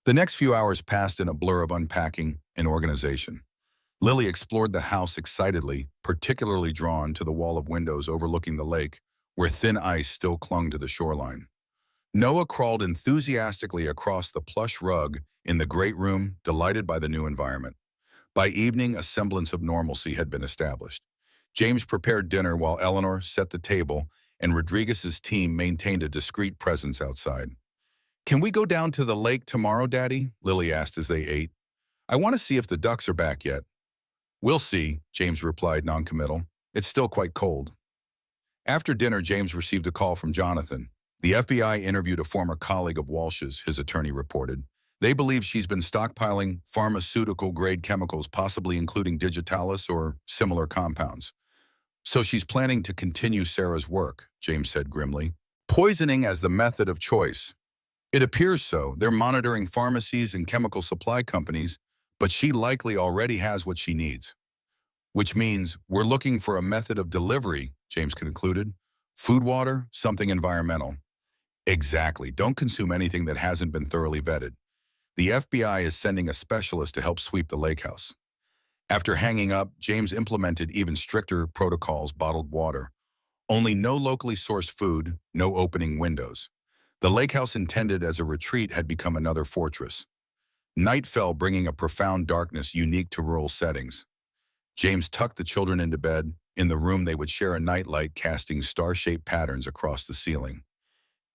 The next few hours passed in a blur of unpacking and organization. Lily explored the house excitedly, particularly drawn to the wall of windows overlooking the lake, where thin ice still clung to the shoreline. Noah crawled enthusiastically across the plush rug in the great room, delighted by the new environment. By evening, a semblance of normalcy had been established. James prepared dinner while Eleanor set the table, and Rodriguez's team maintained a discreet presence outside. "Can we go down to the lake tomorrow, Daddy?" Lily asked as they ate. "I want to see if the ducks are back yet." "We'll see," James replied noncommittal. "It's still quite cold." After dinner, James received a call from Jonathan. The FBI interviewed a former colleague of Walsh's, his attorney reported. They believe she's been stockpiling pharmaceutical-grade chemicals, possibly including digitalis or similar compounds. "So she's planning to continue Sarah's work," James said grimly. "Poisoning as the method of choice." "It appears so. They're monitoring pharmacies and chemical supply companies, but she likely already has what she needs." "Which means we're looking for a method of delivery," James concluded. "Food, water, something environmental." "Exactly. Don't consume anything that hasn't been thoroughly vetted. The FBI is sending a specialist to help sweep the lake house." After hanging up, James implemented even stricter protocols: bottled water, only no locally sourced food, no opening windows. The lake house, intended as a retreat, had become another fortress. Night fell, bringing a profound darkness unique to rural settings. James tucked the children into bed. In the room, they would share a nightlight casting star-shaped patterns across the ceiling.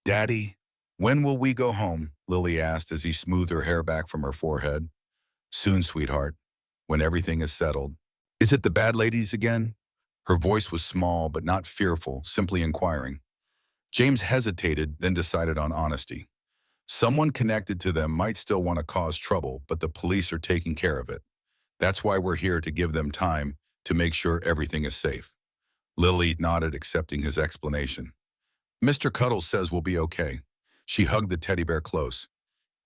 "Daddy, when will we go home?" Lily asked as he smoothed her hair back from her forehead. "Soon, sweetheart, when everything is settled." "Is it the bad ladies again?" Her voice was small but not fearful, simply inquiring. James hesitated, then decided on honesty. "Someone connected to them might still want to cause trouble, but the police are taking care of it. That's why we're here, to give them time to make sure everything is safe." Lily nodded, accepting his explanation. "Mr. Cuddles says we'll be okay." She hugged the teddy bear close.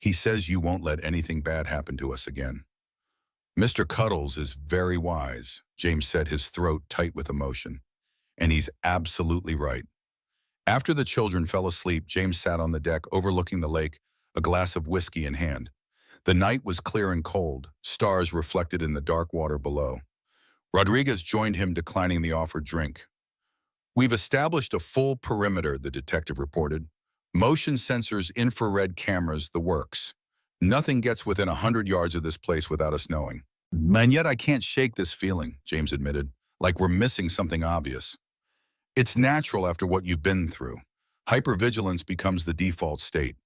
"He says you won't let anything bad happen to us again." "Mr. Cuddles is very wise," James said, his throat tight with emotion. "And he's absolutely right." After the children fell asleep, James sat on the deck overlooking the lake, a glass of whiskey in hand. The night was clear and cold, stars reflected in the dark water below. Rodriguez joined him, declining the offered drink. "We've established a full perimeter," the detective reported. "Motion sensors, infrared cameras, the works. Nothing gets within 100 yards of this place without us knowing." "And yet I can't shake this feeling," James admitted, "like we're missing something obvious." "It's natural after what you've been through. Hypervigilance becomes the default state."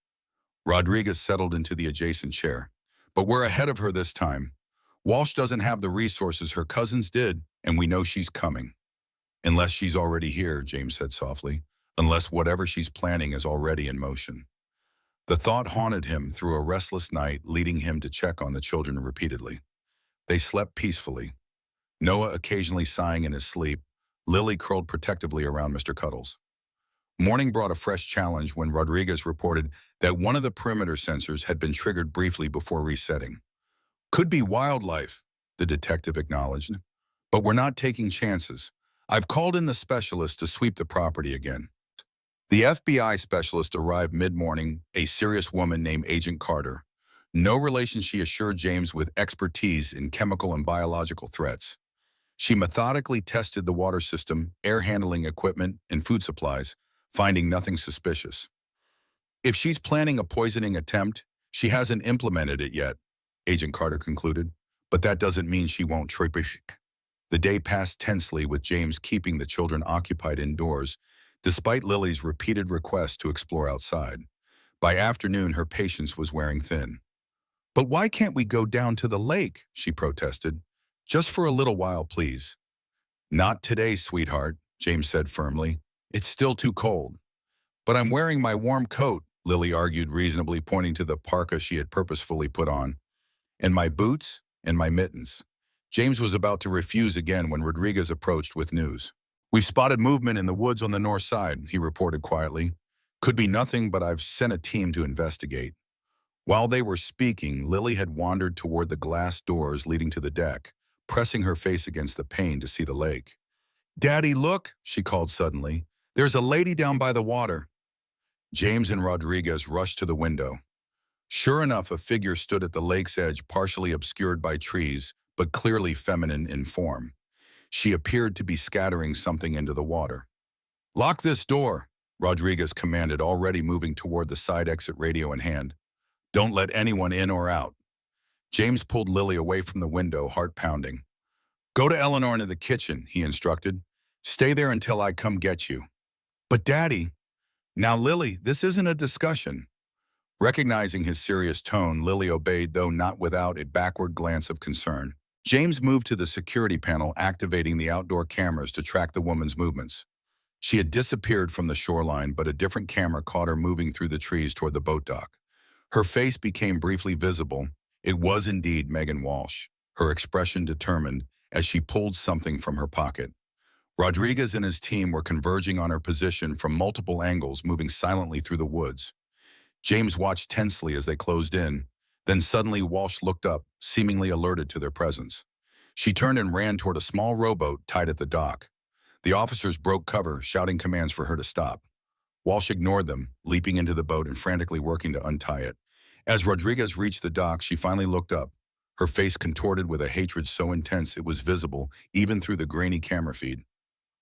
Rodriguez settled into the adjacent chair. "But we're ahead of her this time. Walsh doesn't have the resources her cousins did, and we know she's coming." "Unless she's already here," James said softly. "Unless whatever she's planning is already in motion." The thought haunted him through a restless night, leading him to check on the children repeatedly. They slept peacefully, Noah occasionally sighing in his sleep, Lily curled protectively around Mr. Cuddles. Morning brought a fresh challenge when Rodriguez reported that one of the perimeter sensors had been triggered briefly before resetting. "Could be wildlife," the detective acknowledged. "But we're not taking chances. I've called in the specialist to sweep the property again." The FBI specialist arrived mid-morning, a serious woman named Agent Carter. No relation, she assured James, with expertise in chemical and biological threats. She methodically tested the water system, air handling equipment, and food supplies, finding nothing suspicious. "If she's planning a poisoning attempt, she hasn't implemented it yet," Agent Carter concluded. "But that doesn't mean she won't trip." The day passed tensely, with James keeping the children occupied indoors, despite Lily's repeated requests to explore outside. By afternoon, her patience was wearing thin. "But why can't we go down to the lake?" she protested. "Just for a little while, please." "Not today, sweetheart," James said firmly. "It's still too cold." "But I'm wearing my warm coat," Lily argued reasonably, pointing to the parka she had purposefully put on. "And my boots and my mittens." James was about to refuse again when Rodriguez approached with news. "We've spotted movement in the woods on the north side," he reported quietly. "Could be nothing, but I've sent a team to investigate." While they were speaking, Lily had wandered toward the glass doors leading to the deck, pressing her face against the pane to see the lake. "Daddy, look," she called suddenly. "There's a lady down by the water." James and Rodriguez rushed to the window. Sure enough, a figure stood at the lake's edge, partially obscured by trees, but clearly feminine in form. She appeared to be scattering something into the water. "Lock this door," Rodriguez commanded, already moving toward the side exit, radio in hand. "Don't let anyone in or out." James pulled Lily away from the window, heart pounding. Go to Eleanor into the kitchen, he instructed. Stay there until I come get you. But Daddy, now Lily, this isn't a discussion. Recognizing his serious tone, Lily obeyed, though not without a backward glance of concern. James moved to the security panel, activating the outdoor cameras to track the woman's movements. She had disappeared from the shoreline, but a different camera caught her moving through the trees toward the boat dock. Her face became briefly visible. It was indeed Megan Walsh, her expression determined as she pulled something from her pocket. Rodriguez and his team were converging on her position from multiple angles, moving silently through the woods. James watched tensely as they closed in. Then suddenly Walsh looked up, seemingly alerted to their presence. She turned and ran toward a small rowboat tied at the dock. The officers broke cover, shouting commands for her to stop. Walsh ignored them, leaping into the boat and frantically working to untie it. As Rodriguez reached the dock, she finally looked up, her face contorted with a hatred so intense it was visible even through the grainy camera feed.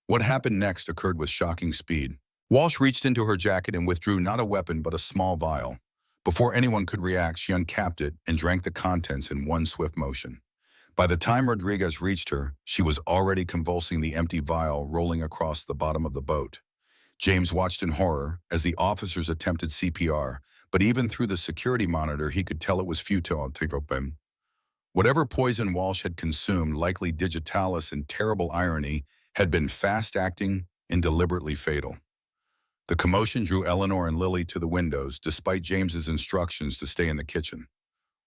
What happened next occurred with shocking speed. Walsh reached into her jacket and withdrew not a weapon but a small vial. Before anyone could react, she uncapped it and drank the contents in one swift motion. By the time Rodriguez reached her, she was already convulsing the empty vial rolling across the bottom of the boat. James watched in horror as the officers attempted CPR, but even through the security monitor he could tell it was futile to help him. Whatever poison Walsh had consumed, likely digitalis and terrible irony, had been fast-acting and deliberately fatal. The commotion drew Eleanor and Lily to the windows, despite James's instructions to stay in the kitchen.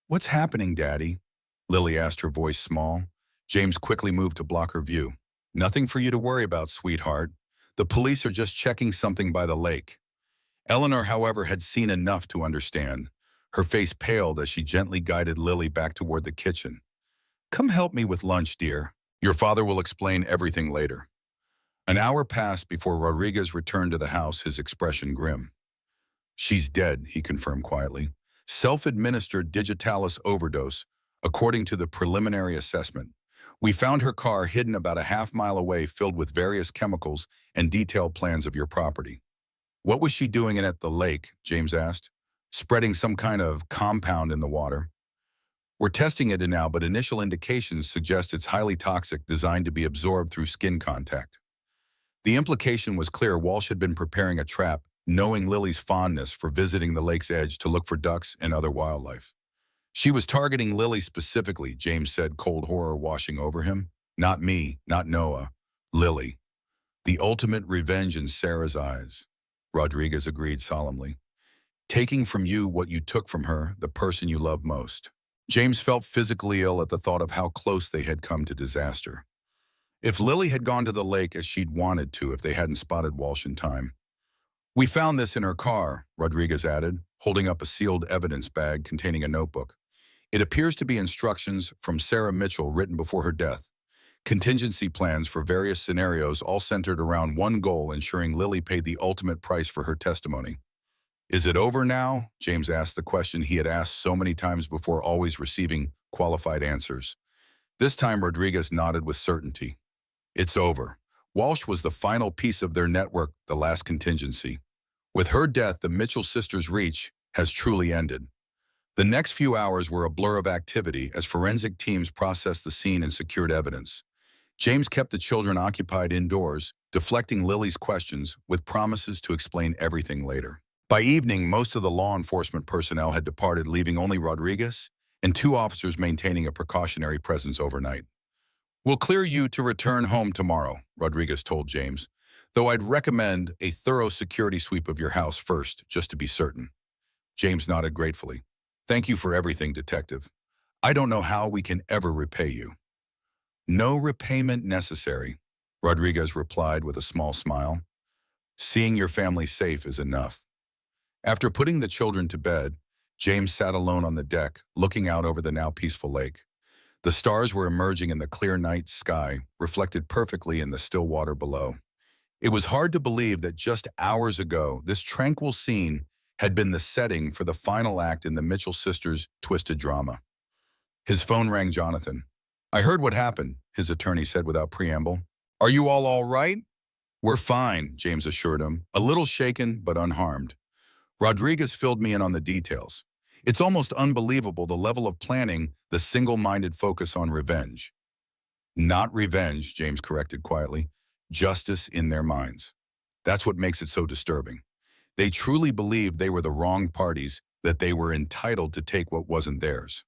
"What's happening, Daddy?" Lily asked, her voice small. James quickly moved to block her view. "Nothing for you to worry about, sweetheart. The police are just checking something by the lake." Eleanor, however, had seen enough to understand. Her face paled as she gently guided Lily back toward the kitchen. "Come help me with lunch, dear. Your father will explain everything later." An hour passed before Rodriguez returned to the house, his expression grim. "She's dead," he confirmed quietly. "Self-administered digitalis overdose, according to the preliminary assessment. We found her car hidden about a half-mile away, filled with various chemicals and detailed plans of your property." "What was she doing at the lake?" James asked. "Spreading some kind of compound in the water." "We're testing it now, but initial indications suggest it's highly toxic, designed to be absorbed through skin contact." The implication was clear. Walsh had been preparing a trap, knowing Lily's fondness for visiting the lake's edge to look for ducks and other wildlife. "She was targeting Lily specifically," James said, cold horror washing over him. "Not me, not Noah. Lily. The ultimate revenge in Sarah's eyes," Rodriguez agreed solemnly. "Taking from you what you took from her, the person you love most." James felt physically ill at the thought of how close they had come to disaster. If Lily had gone to the lake as she'd wanted to, if they hadn't spotted Walsh in time. "We found this in her car," Rodriguez added, holding up a sealed evidence bag containing a notebook. "It appears to be instructions from Sarah Mitchell written before her death. Contingency plans for various scenarios, all centered around one goal: ensuring Lily paid the ultimate price for her testimony." "Is it over now?" James asked the question he had asked so many times before, always receiving qualified answers. This time Rodriguez nodded with certainty. "It's over. Walsh was the final piece of their network, the last contingency. With her death, the Mitchell sisters' reach has truly ended." The next few hours were a blur of activity as forensic teams processed the scene and secured evidence. James kept the children occupied indoors, deflecting Lily's questions with promises to explain everything later. By evening, most of the law enforcement personnel had departed, leaving only Rodriguez and two officers maintaining a precautionary presence overnight. "We'll clear you to return home tomorrow," Rodriguez told James, "though I'd recommend a thorough security sweep of your house first, just to be certain." James nodded gratefully. "Thank you for everything, Detective. I don't know how we can ever repay you." "No repayment necessary," Rodriguez replied with a small smile. "Seeing your family safe is enough." After putting the children to bed, James sat alone on the deck, looking out over the now peaceful lake. The stars were emerging in the clear night sky, reflected perfectly in the still water below. It was hard to believe that just hours ago, this tranquil scene had been the setting for the final act in the Mitchell sisters' twisted drama. His phone rang. Jonathan. "I heard what happened," his attorney said without preamble. "Are you all right?" "We're fine," James assured him, a little shaken but unharmed. Rodriguez filled me in on the details. It's almost unbelievable the level of planning, the single-minded focus on revenge. Not revenge, James corrected quietly. Justice in their minds. That's what makes it so disturbing. They truly believed they were the wrong parties, that they were entitled to take what wasn't theirs.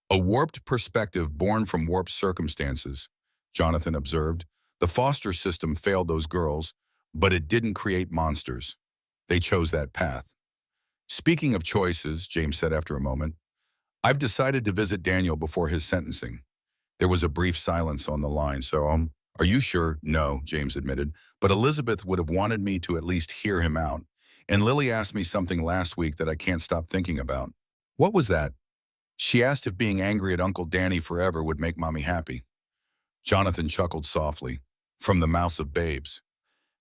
A warped perspective born from warped circumstances, Jonathan observed. The foster system failed those girls, but it didn't create monsters. They chose that path. Speaking of choices, James said after a moment, I've decided to visit Daniel before his sentencing. There was a brief silence on the line, so, are you sure? No, James admitted, but Elizabeth would have wanted me to at least hear him out. And Lily asked me something last week that I can't stop thinking about. What was that? She asked if being angry at Uncle Danny forever would make Mommy happy. Jonathan chuckled softly. From the mouths of babes.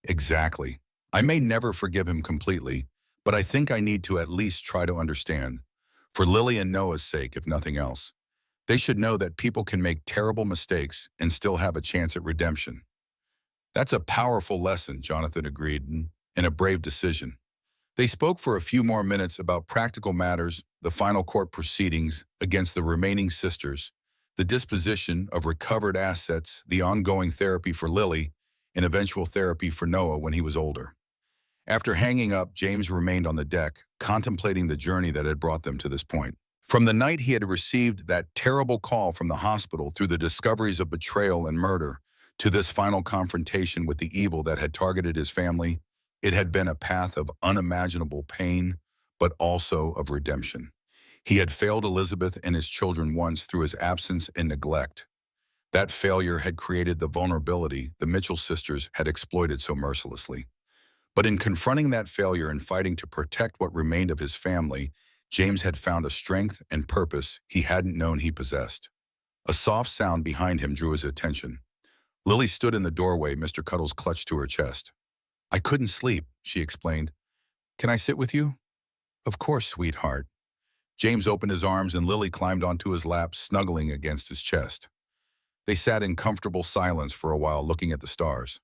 Exactly. I may never forgive him completely, but I think I need to at least try to understand. For Lily and Noah's sake, if nothing else. They should know that people can make terrible mistakes and still have a chance at redemption. That's a powerful lesson, Jonathan agreed, and a brave decision. They spoke for a few more minutes about practical matters, the final court proceedings against the remaining sisters, the disposition of recovered assets, the ongoing therapy for Lily, and eventual therapy for Noah when he was older. After hanging up, James remained on the deck, contemplating the journey that had brought them to this point. From the night he had received that terrible call from the hospital through the discoveries of betrayal and murder, to this final confrontation with the evil that had targeted his family, it had been a path of unimaginable pain, but also of redemption. He had failed Elizabeth and his children once through his absence and neglect. That failure had created the vulnerability the Mitchell sisters had exploited so mercilessly. But in confronting that failure and fighting to protect what remained of his family, James had found a strength and purpose he hadn't known he possessed. A soft sound behind him drew his attention. Lily stood in the doorway, Mr. Cuddles clutched to her chest. I couldn't sleep, she explained. Can I sit with you? Of course, sweetheart. James opened his arms and Lily climbed onto his lap, snuggling against his chest. They sat in comfortable silence for a while, looking at the stars.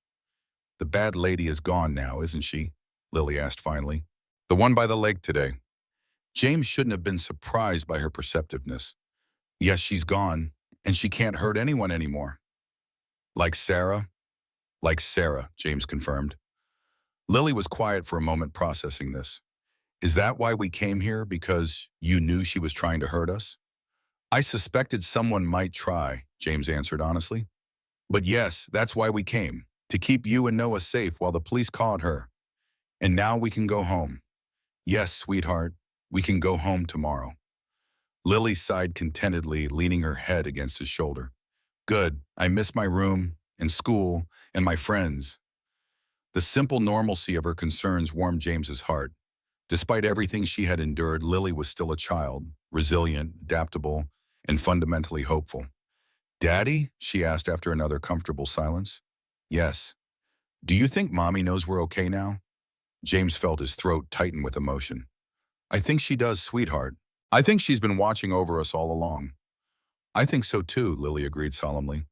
The bad lady is gone now, isn't she? Lily asked finally. The one by the lake today. James shouldn't have been surprised by her perceptiveness. Yes, she's gone, and she can't hurt anyone anymore. Like Sarah? Like Sarah, James confirmed. Lily was quiet for a moment, processing this. Is that why we came here? Because you knew she was trying to hurt us? I suspected someone might try, James answered honestly. But yes, that's why we came, to keep you and Noah safe while the police caught her. And now we can go home. Yes, sweetheart, we can go home tomorrow. Lily sighed contentedly, leaning her head against his shoulder. Good, I miss my room, and school, and my friends. The simple normalcy of her concerns warmed James's heart. Despite everything she had endured, Lily was still a child, resilient, adaptable, and fundamentally hopeful. Daddy? She asked after another comfortable silence. Yes. Do you think Mommy knows we're okay now? James felt his throat tighten with emotion. I think she does, sweetheart. I think she's been watching over us all along. I think so too, Lily agreed solemnly.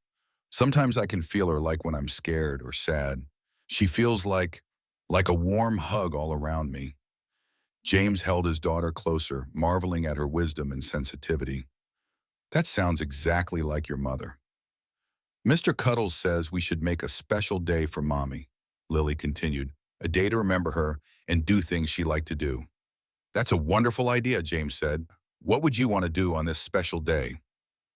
Sometimes I can feel her like when I'm scared or sad. She feels like a warm hug all around me. James held his daughter closer, marveling at her wisdom and sensitivity. That sounds exactly like your mother. Mr. Cuddles says we should make a special day for Mommy, Lily continued, a day to remember her and do things she liked to do. That's a wonderful idea, James said. What would you want to do on this special day?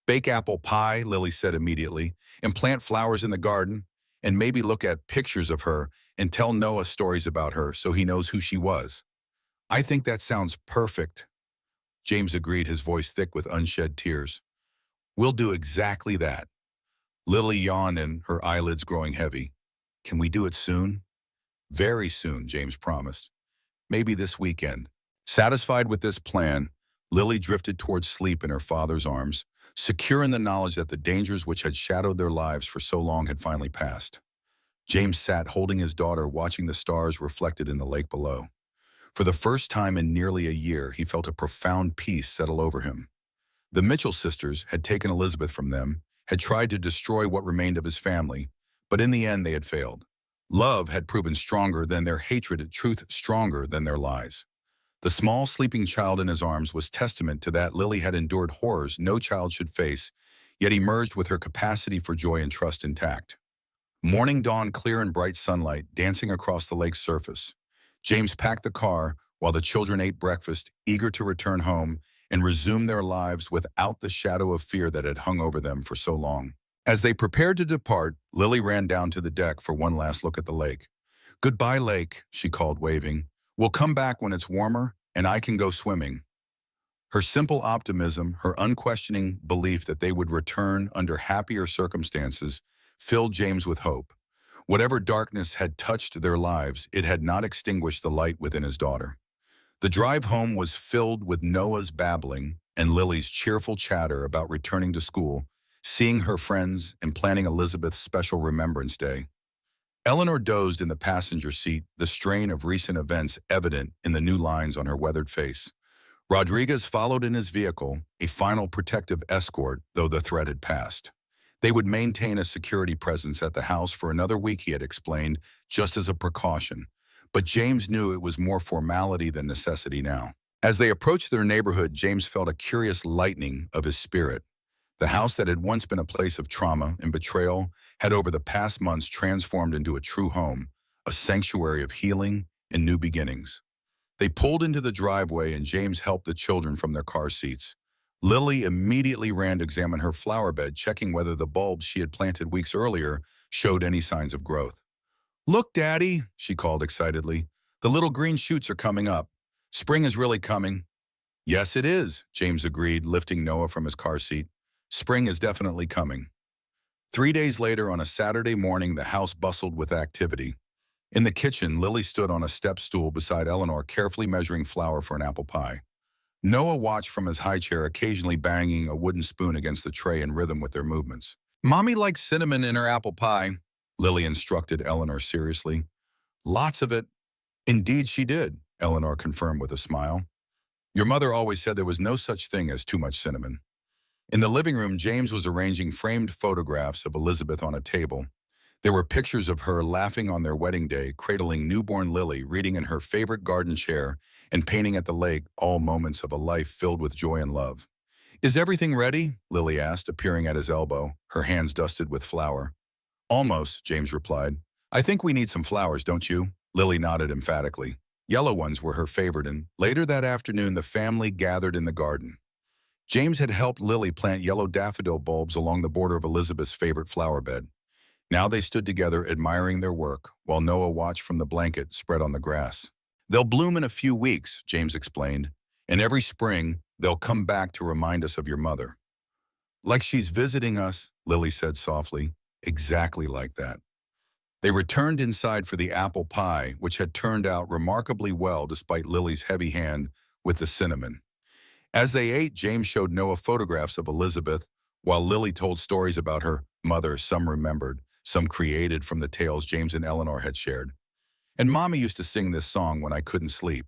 Bake apple pie, Lily said immediately, and plant flowers in the garden, and maybe look at pictures of her and tell Noah stories about her so he knows who she was. I think that sounds perfect. James agreed, his voice thick with unshed tears. We'll do exactly that. Lily yawned and her eyelids growing heavy. Can we do it soon? Very soon, James promised. Maybe this weekend. Satisfied with this plan, Lily drifted towards sleep in her father's arms, secure in the knowledge that the dangers which had shadowed their lives for so long had finally passed. James sat holding his daughter, watching the stars reflected in the lake below. For the first time in nearly a year, he felt a profound peace settle over him. The Mitchell sisters had taken Elizabeth from them, had tried to destroy what remained of his family, but in the end they had failed. Love had proven stronger than their hatred, truth stronger than their lies. The small sleeping child in his arms was testament to that Lily had endured horrors no child should face, yet emerged with her capacity for joy and trust intact. Morning dawned clear in bright sunlight, dancing across the lake's surface. James packed the car while the children ate breakfast, eager to return home and resume their lives without the shadow of fear that had hung over them for so long. As they prepared to depart, Lily ran down to the deck for one last look at the lake. "Goodbye, lake," she called, waving. "We'll come back when it's warmer and I can go swimming." Her simple optimism, her unquestioning belief that they would return under happier circumstances, filled James with hope. Whatever darkness had touched their lives, it had not extinguished the light within his daughter. The drive home was filled with Noah's babbling and Lily's cheerful chatter about returning to school, seeing her friends, and planning Elizabeth's special Remembrance Day. Eleanor dozed in the passenger seat, the strain of recent events evident in the new lines on her weathered face. Rodriguez followed in his vehicle, a final protective escort, though the threat had passed. They would maintain a security presence at the house for another week, he had explained, just as a precaution. But James knew it was more formality than necessity now. As they approached their neighborhood, James felt a curious lightening of his spirit. The house that had once been a place of trauma and betrayal had over the past months transformed into a true home, a sanctuary of healing and new beginnings. They pulled into the driveway and James helped the children from their car seats. Lily immediately ran to examine her flower bed, checking whether the bulbs she had planted weeks earlier showed any signs of growth. "Look, Daddy," she called excitedly. "The little green shoots are coming up. Spring is really coming." "Yes, it is," James agreed, lifting Noah from his car seat. "Spring is definitely coming." 3 days later, on a Saturday morning, the house bustled with activity. In the kitchen, Lily stood on a step stool beside Eleanor, carefully measuring flour for an apple pie. Noah watched from his high chair, occasionally banging a wooden spoon against the tray in rhythm with their movements. "Mommy likes cinnamon in her apple pie," Lily instructed Eleanor seriously. "Lots of it." "Indeed she did," Eleanor confirmed with a smile. "Your mother always said there was no such thing as too much cinnamon." In the living room, James was arranging framed photographs of Elizabeth on a table. There were pictures of her laughing on their wedding day, cradling newborn Lily, reading in her favorite garden chair, and painting at the lake, all moments of a life filled with joy and love. "Is everything ready?" Lily asked, appearing at his elbow, her hands dusted with flour. "Almost," James replied. "I think we need some flowers, don't you?" Lily nodded emphatically. Yellow ones were her favorite, and later that afternoon the family gathered in the garden. James had helped Lily plant yellow daffodil bulbs along the border of Elizabeth's favorite flower bed. Now they stood together, admiring their work, while Noah watched from the blanket spread on the grass. "They'll bloom in a few weeks," James explained, "and every spring they'll come back to remind us of your mother." "Like she's visiting us," Lily said softly. "Exactly like that." They returned inside for the apple pie, which had turned out remarkably well despite Lily's heavy hand with the cinnamon. As they ate, James showed Noah photographs of Elizabeth, while Lily told stories about her mother, some remembered, some created from the tales James and Eleanor had shared. "And Mommy used to sing this song when I couldn't sleep."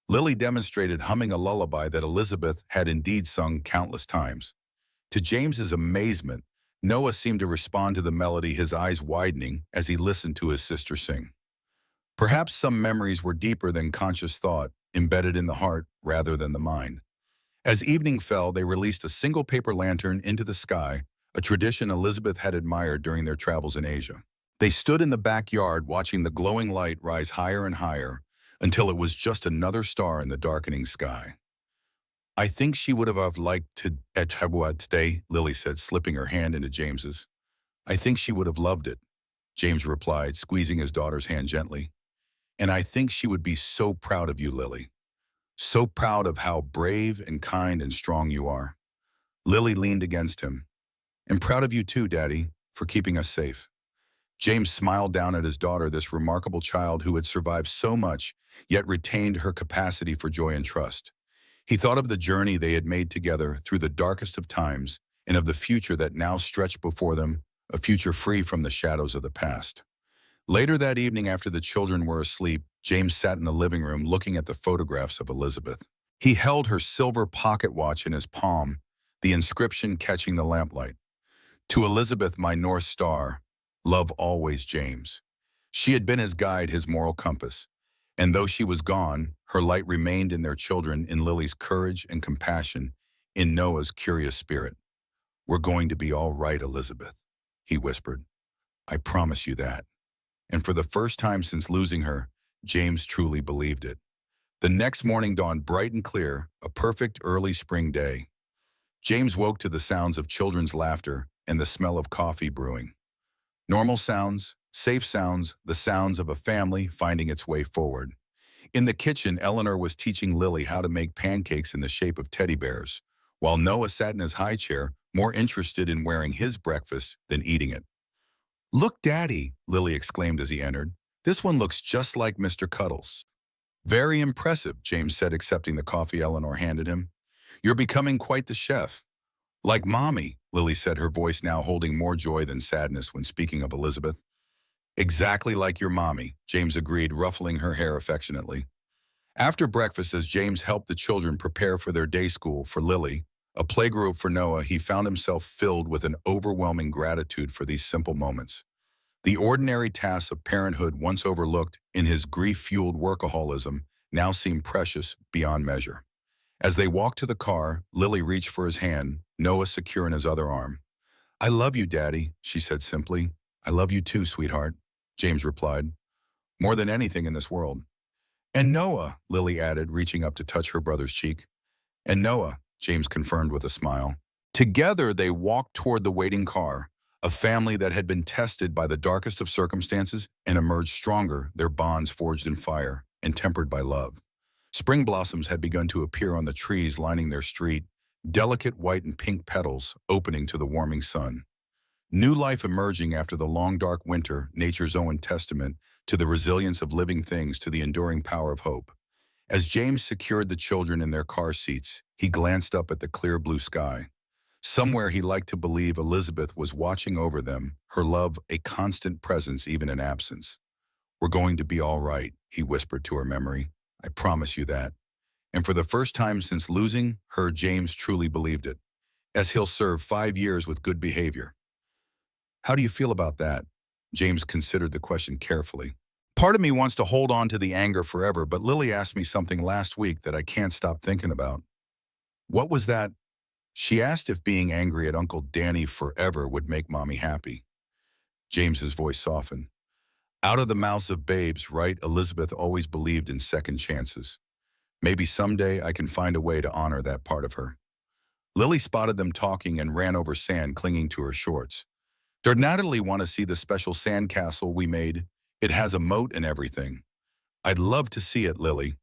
Lily demonstrated humming a lullaby that Elizabeth had indeed sung countless times. To James's amazement, Noah seemed to respond to the melody, his eyes widening as he listened to his sister sing. Perhaps some memories were deeper than conscious thought, embedded in the heart rather than the mind. As evening fell, they released a single paper lantern into the sky, a tradition Elizabeth had admired during their travels in Asia. They stood in the backyard watching the glowing light rise higher and higher until it was just another star in the darkening sky. "I think she would have liked to at Habuad today," Lily said, slipping her hand into James's. "I think she would have loved it," James replied, squeezing his daughter's hand gently. "And I think she would be so proud of you, Lily. So proud of how brave and kind and strong you are." Lily leaned against him. "And proud of you too, Daddy, for keeping us safe." James smiled down at his daughter, this remarkable child who had survived so much, yet retained her capacity for joy and trust. He thought of the journey they had made together through the darkest of times and of the future that now stretched before them, a future free from the shadows of the past. Later that evening, after the children were asleep, James sat in the living room looking at the photographs of Elizabeth. He held her silver pocket watch in his palm, the inscription catching the lamplight. "To Elizabeth, my North Star, love always, James." She had been his guide, his moral compass. And though she was gone, her light remained in their children, in Lily's courage and compassion, in Noah's curious spirit. "We're going to be all right, Elizabeth," he whispered. "I promise you that." And for the first time since losing her, James truly believed it. The next morning dawned bright and clear, a perfect early spring day. James woke to the sounds of children's laughter and the smell of coffee brewing. Normal sounds, safe sounds, the sounds of a family finding its way forward. In the kitchen, Eleanor was teaching Lily how to make pancakes in the shape of teddy bears, while Noah sat in his high chair, more interested in wearing his breakfast than eating it. "Look, Daddy," Lily exclaimed as he entered. "This one looks just like Mr. Cuddles." "Very impressive," James said, accepting the coffee Eleanor handed him. "You're becoming quite the chef." "Like Mommy," Lily said, her voice now holding more joy than sadness when speaking of Elizabeth. "Exactly like your mommy," James agreed, ruffling her hair affectionately. After breakfast, as James helped the children prepare for their day school, for Lily, a playgroup for Noah, he found himself filled with an overwhelming gratitude for these simple moments. The ordinary tasks of parenthood, once overlooked in his grief-fueled workaholism, now seemed precious beyond measure. As they walked to the car, Lily reached for his hand, Noah secure in his other arm. "I love you, Daddy," she said simply. "I love you too, sweetheart," James replied. "More than anything in this world." "And Noah," Lily added, reaching up to touch her brother's cheek. "And Noah," James confirmed with a smile. Together they walked toward the waiting car, a family that had been tested by the darkest of circumstances and emerged stronger, their bonds forged in fire and tempered by love. Spring blossoms had begun to appear on the trees lining their street, delicate white and pink petals opening to the warming sun. New life emerging after the long dark winter, nature's own testament to the resilience of living things, to the enduring power of hope. As James secured the children in their car seats, he glanced up at the clear blue sky. Somewhere he liked to believe Elizabeth was watching over them, her love a constant presence even in absence. "We're going to be all right," he whispered to her memory. "I promise you that." And for the first time since losing her, James truly believed it, as he'll serve 5 years with good behavior. "How do you feel about that?" James considered the question carefully. "Part of me wants to hold on to the anger forever, but Lily asked me something last week that I can't stop thinking about." "What was that?" "She asked if being angry at Uncle Danny forever would make Mommy happy." James's voice softened. "Out of the mouths of babes, right? Elizabeth always believed in second chances. Maybe someday I can find a way to honor that part of her." Lily spotted them talking and ran over sand clinging to her shorts. "Does Natalie want to see the special sandcastle we made? It has a moat and everything." "I'd love to see it, Lily."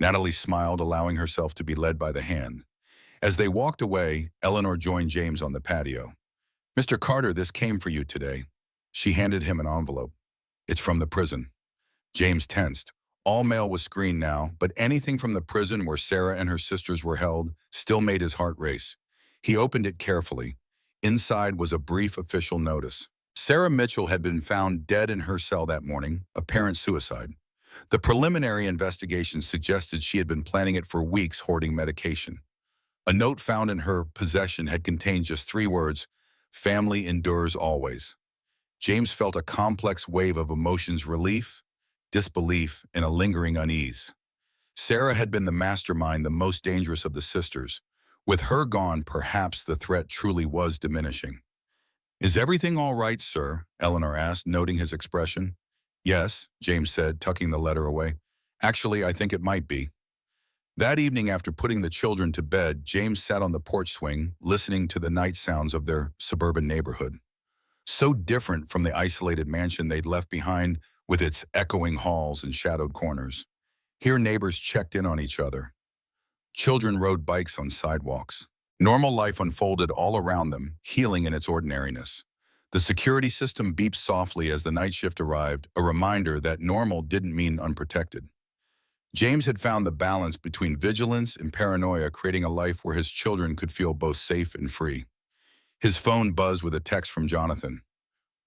Natalie smiled, allowing herself to be led by the hand. As they walked away, Eleanor joined James on the patio. "Mr. Carter, this came for you today." She handed him an envelope. "It's from the prison." James tensed. All mail was screened now, but anything from the prison where Sarah and her sisters were held still made his heart race. He opened it carefully. Inside was a brief official notice. Sarah Mitchell had been found dead in her cell that morning, apparent suicide. The preliminary investigation suggested she had been planning it for weeks, hoarding medication. A note found in her possession had contained just 3 words: "Family endures always." James felt a complex wave of emotions: relief, disbelief, and a lingering unease. Sarah had been the mastermind, the most dangerous of the sisters. With her gone, perhaps the threat truly was diminishing. "Is everything all right, sir?" Eleanor asked, noting his expression. "Yes," James said, tucking the letter away. "Actually, I think it might be." That evening, after putting the children to bed, James sat on the porch swing, listening to the night sounds of their suburban neighborhood. So different from the isolated mansion they'd left behind with its echoing halls and shadowed corners. Here neighbors checked in on each other. Children rode bikes on sidewalks. Normal life unfolded all around them, healing in its ordinariness. The security system beeped softly as the night shift arrived, a reminder that normal didn't mean unprotected. James had found the balance between vigilance and paranoia, creating a life where his children could feel both safe and free. His phone buzzed with a text from Jonathan.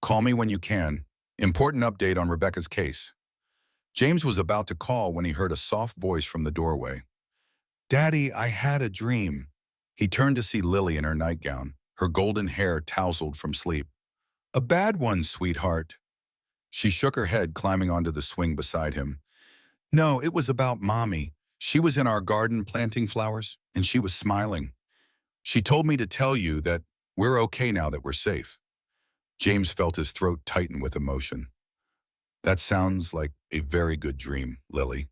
"Call me when you can. Important update on Rebecca's case." James was about to call when he heard a soft voice from the doorway. "Daddy, I had a dream." He turned to see Lily in her nightgown, her golden hair tousled from sleep. "A bad one, sweetheart." She shook her head, climbing onto the swing beside him. No, it was about Mommy. She was in our garden planting flowers, and she was smiling. She told me to tell you that we're okay now that we're safe. James felt his throat tighten with emotion. That sounds like a very good dream, Lily.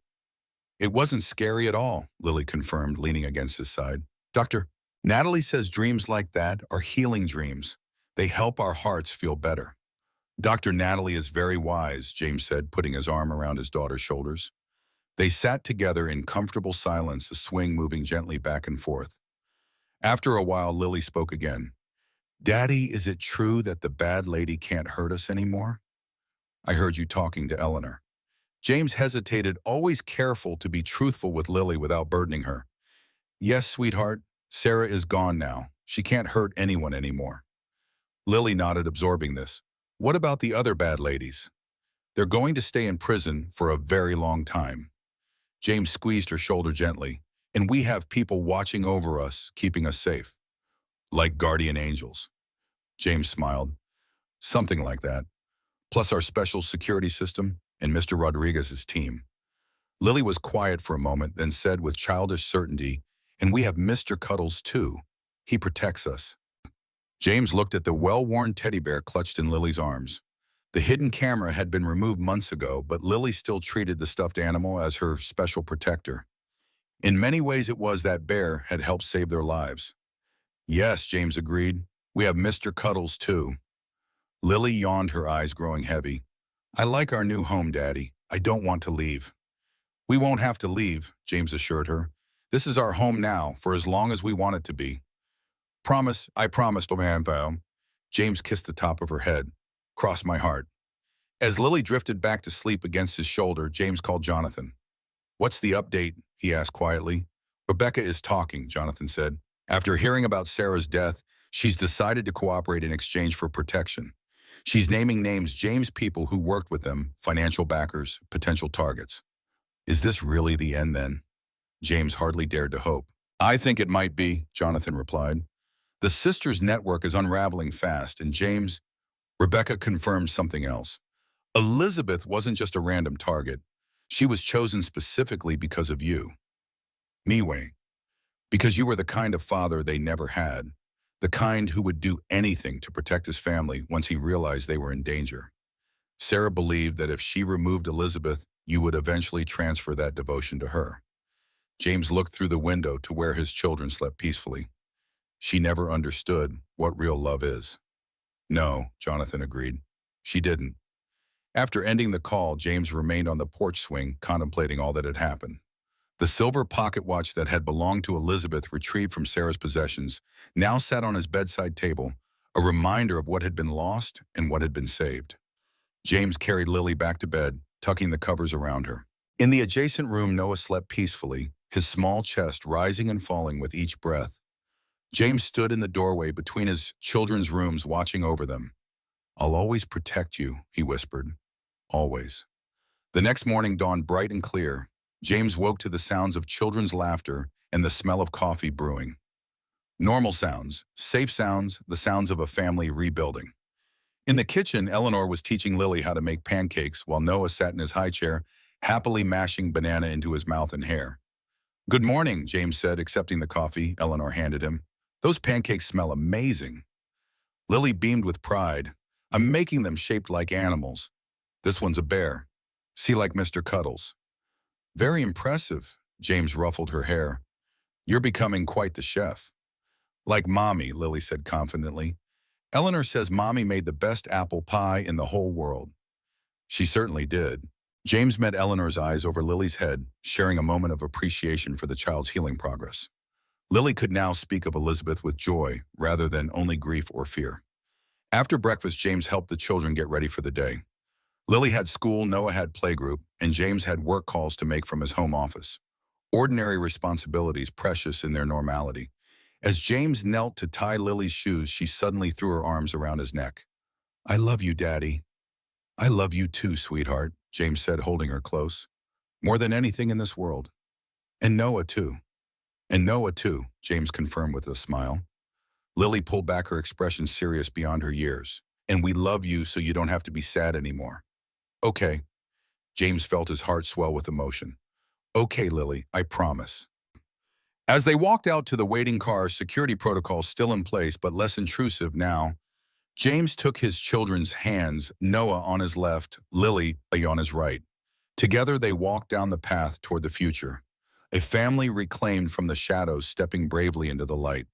It wasn't scary at all, Lily confirmed, leaning against his side. Doctor, Natalie says dreams like that are healing dreams. They help our hearts feel better. Dr. Natalie is very wise, James said, putting his arm around his daughter's shoulders. They sat together in comfortable silence, the swing moving gently back and forth. After a while, Lily spoke again. Daddy, is it true that the bad lady can't hurt us anymore? I heard you talking to Eleanor. James hesitated, always careful to be truthful with Lily without burdening her. Yes, sweetheart, Sarah is gone now. She can't hurt anyone anymore. Lily nodded, absorbing this. What about the other bad ladies? They're going to stay in prison for a very long time. James squeezed her shoulder gently. And we have people watching over us, keeping us safe. Like guardian angels. James smiled. Something like that. Plus our special security system and Mr. Rodriguez's team. Lily was quiet for a moment, then said with childish certainty, and we have Mr. Cuddles too. He protects us. James looked at the well-worn teddy bear clutched in Lily's arms. The hidden camera had been removed months ago, but Lily still treated the stuffed animal as her special protector. In many ways it was that bear had helped save their lives. Yes, James agreed. We have Mr. Cuddles too. Lily yawned, her eyes growing heavy. I like our new home, Daddy. I don't want to leave. We won't have to leave, James assured her. This is our home now, for as long as we want it to be. Promise, I promised, Omanbo. James kissed the top of her head. Cross my heart. As Lily drifted back to sleep against his shoulder, James called Jonathan. What's the update? He asked quietly. Rebecca is talking, Jonathan said. After hearing about Sarah's death, she's decided to cooperate in exchange for protection. She's naming names, James, people who worked with them, financial backers, potential targets. Is this really the end then? James hardly dared to hope. I think it might be, Jonathan replied. The sisters' network is unraveling fast, and Rebecca confirmed something else. Elizabeth wasn't just a random target. She was chosen specifically because of you. Miwei. Because you were the kind of father they never had. The kind who would do anything to protect his family once he realized they were in danger. Sarah believed that if she removed Elizabeth, you would eventually transfer that devotion to her. James looked through the window to where his children slept peacefully. She never understood what real love is. No, Jonathan agreed. She didn't. After ending the call, James remained on the porch swing, contemplating all that had happened. The silver pocket watch that had belonged to Elizabeth, retrieved from Sarah's possessions, now sat on his bedside table, a reminder of what had been lost and what had been saved. James carried Lily back to bed, tucking the covers around her. In the adjacent room, Noah slept peacefully, his small chest rising and falling with each breath. James stood in the doorway between his children's rooms, watching over them. I'll always protect you, he whispered. Always. The next morning dawned bright and clear. James woke to the sounds of children's laughter and the smell of coffee brewing. Normal sounds, safe sounds, the sounds of a family rebuilding. In the kitchen, Eleanor was teaching Lily how to make pancakes while Noah sat in his high chair, happily mashing banana into his mouth and hair. Good morning, James said, accepting the coffee Eleanor handed him. Those pancakes smell amazing. Lily beamed with pride. I'm making them shaped like animals. This one's a bear. See, like Mr. Cuddles. Very impressive, James ruffled her hair. You're becoming quite the chef. Like Mommy, Lily said confidently. Eleanor says Mommy made the best apple pie in the whole world. She certainly did. James met Eleanor's eyes over Lily's head, sharing a moment of appreciation for the child's healing progress. Lily could now speak of Elizabeth with joy rather than only grief or fear. After breakfast, James helped the children get ready for the day. Lily had school, Noah had playgroup, and James had work calls to make from his home office. Ordinary responsibilities, precious in their normality. As James knelt to tie Lily's shoes, she suddenly threw her arms around his neck. I love you, Daddy. I love you too, sweetheart, James said, holding her close. More than anything in this world. And Noah too. And Noah too, James confirmed with a smile. Lily pulled back, her expression serious beyond her years. And we love you so you don't have to be sad anymore. Okay. James felt his heart swell with emotion. Okay, Lily, I promise. As they walked out to the waiting car, security protocols still in place but less intrusive now, James took his children's hands, Noah on his left, Lily on his right. Together they walked down the path toward the future, a family reclaimed from the shadows stepping bravely into the light.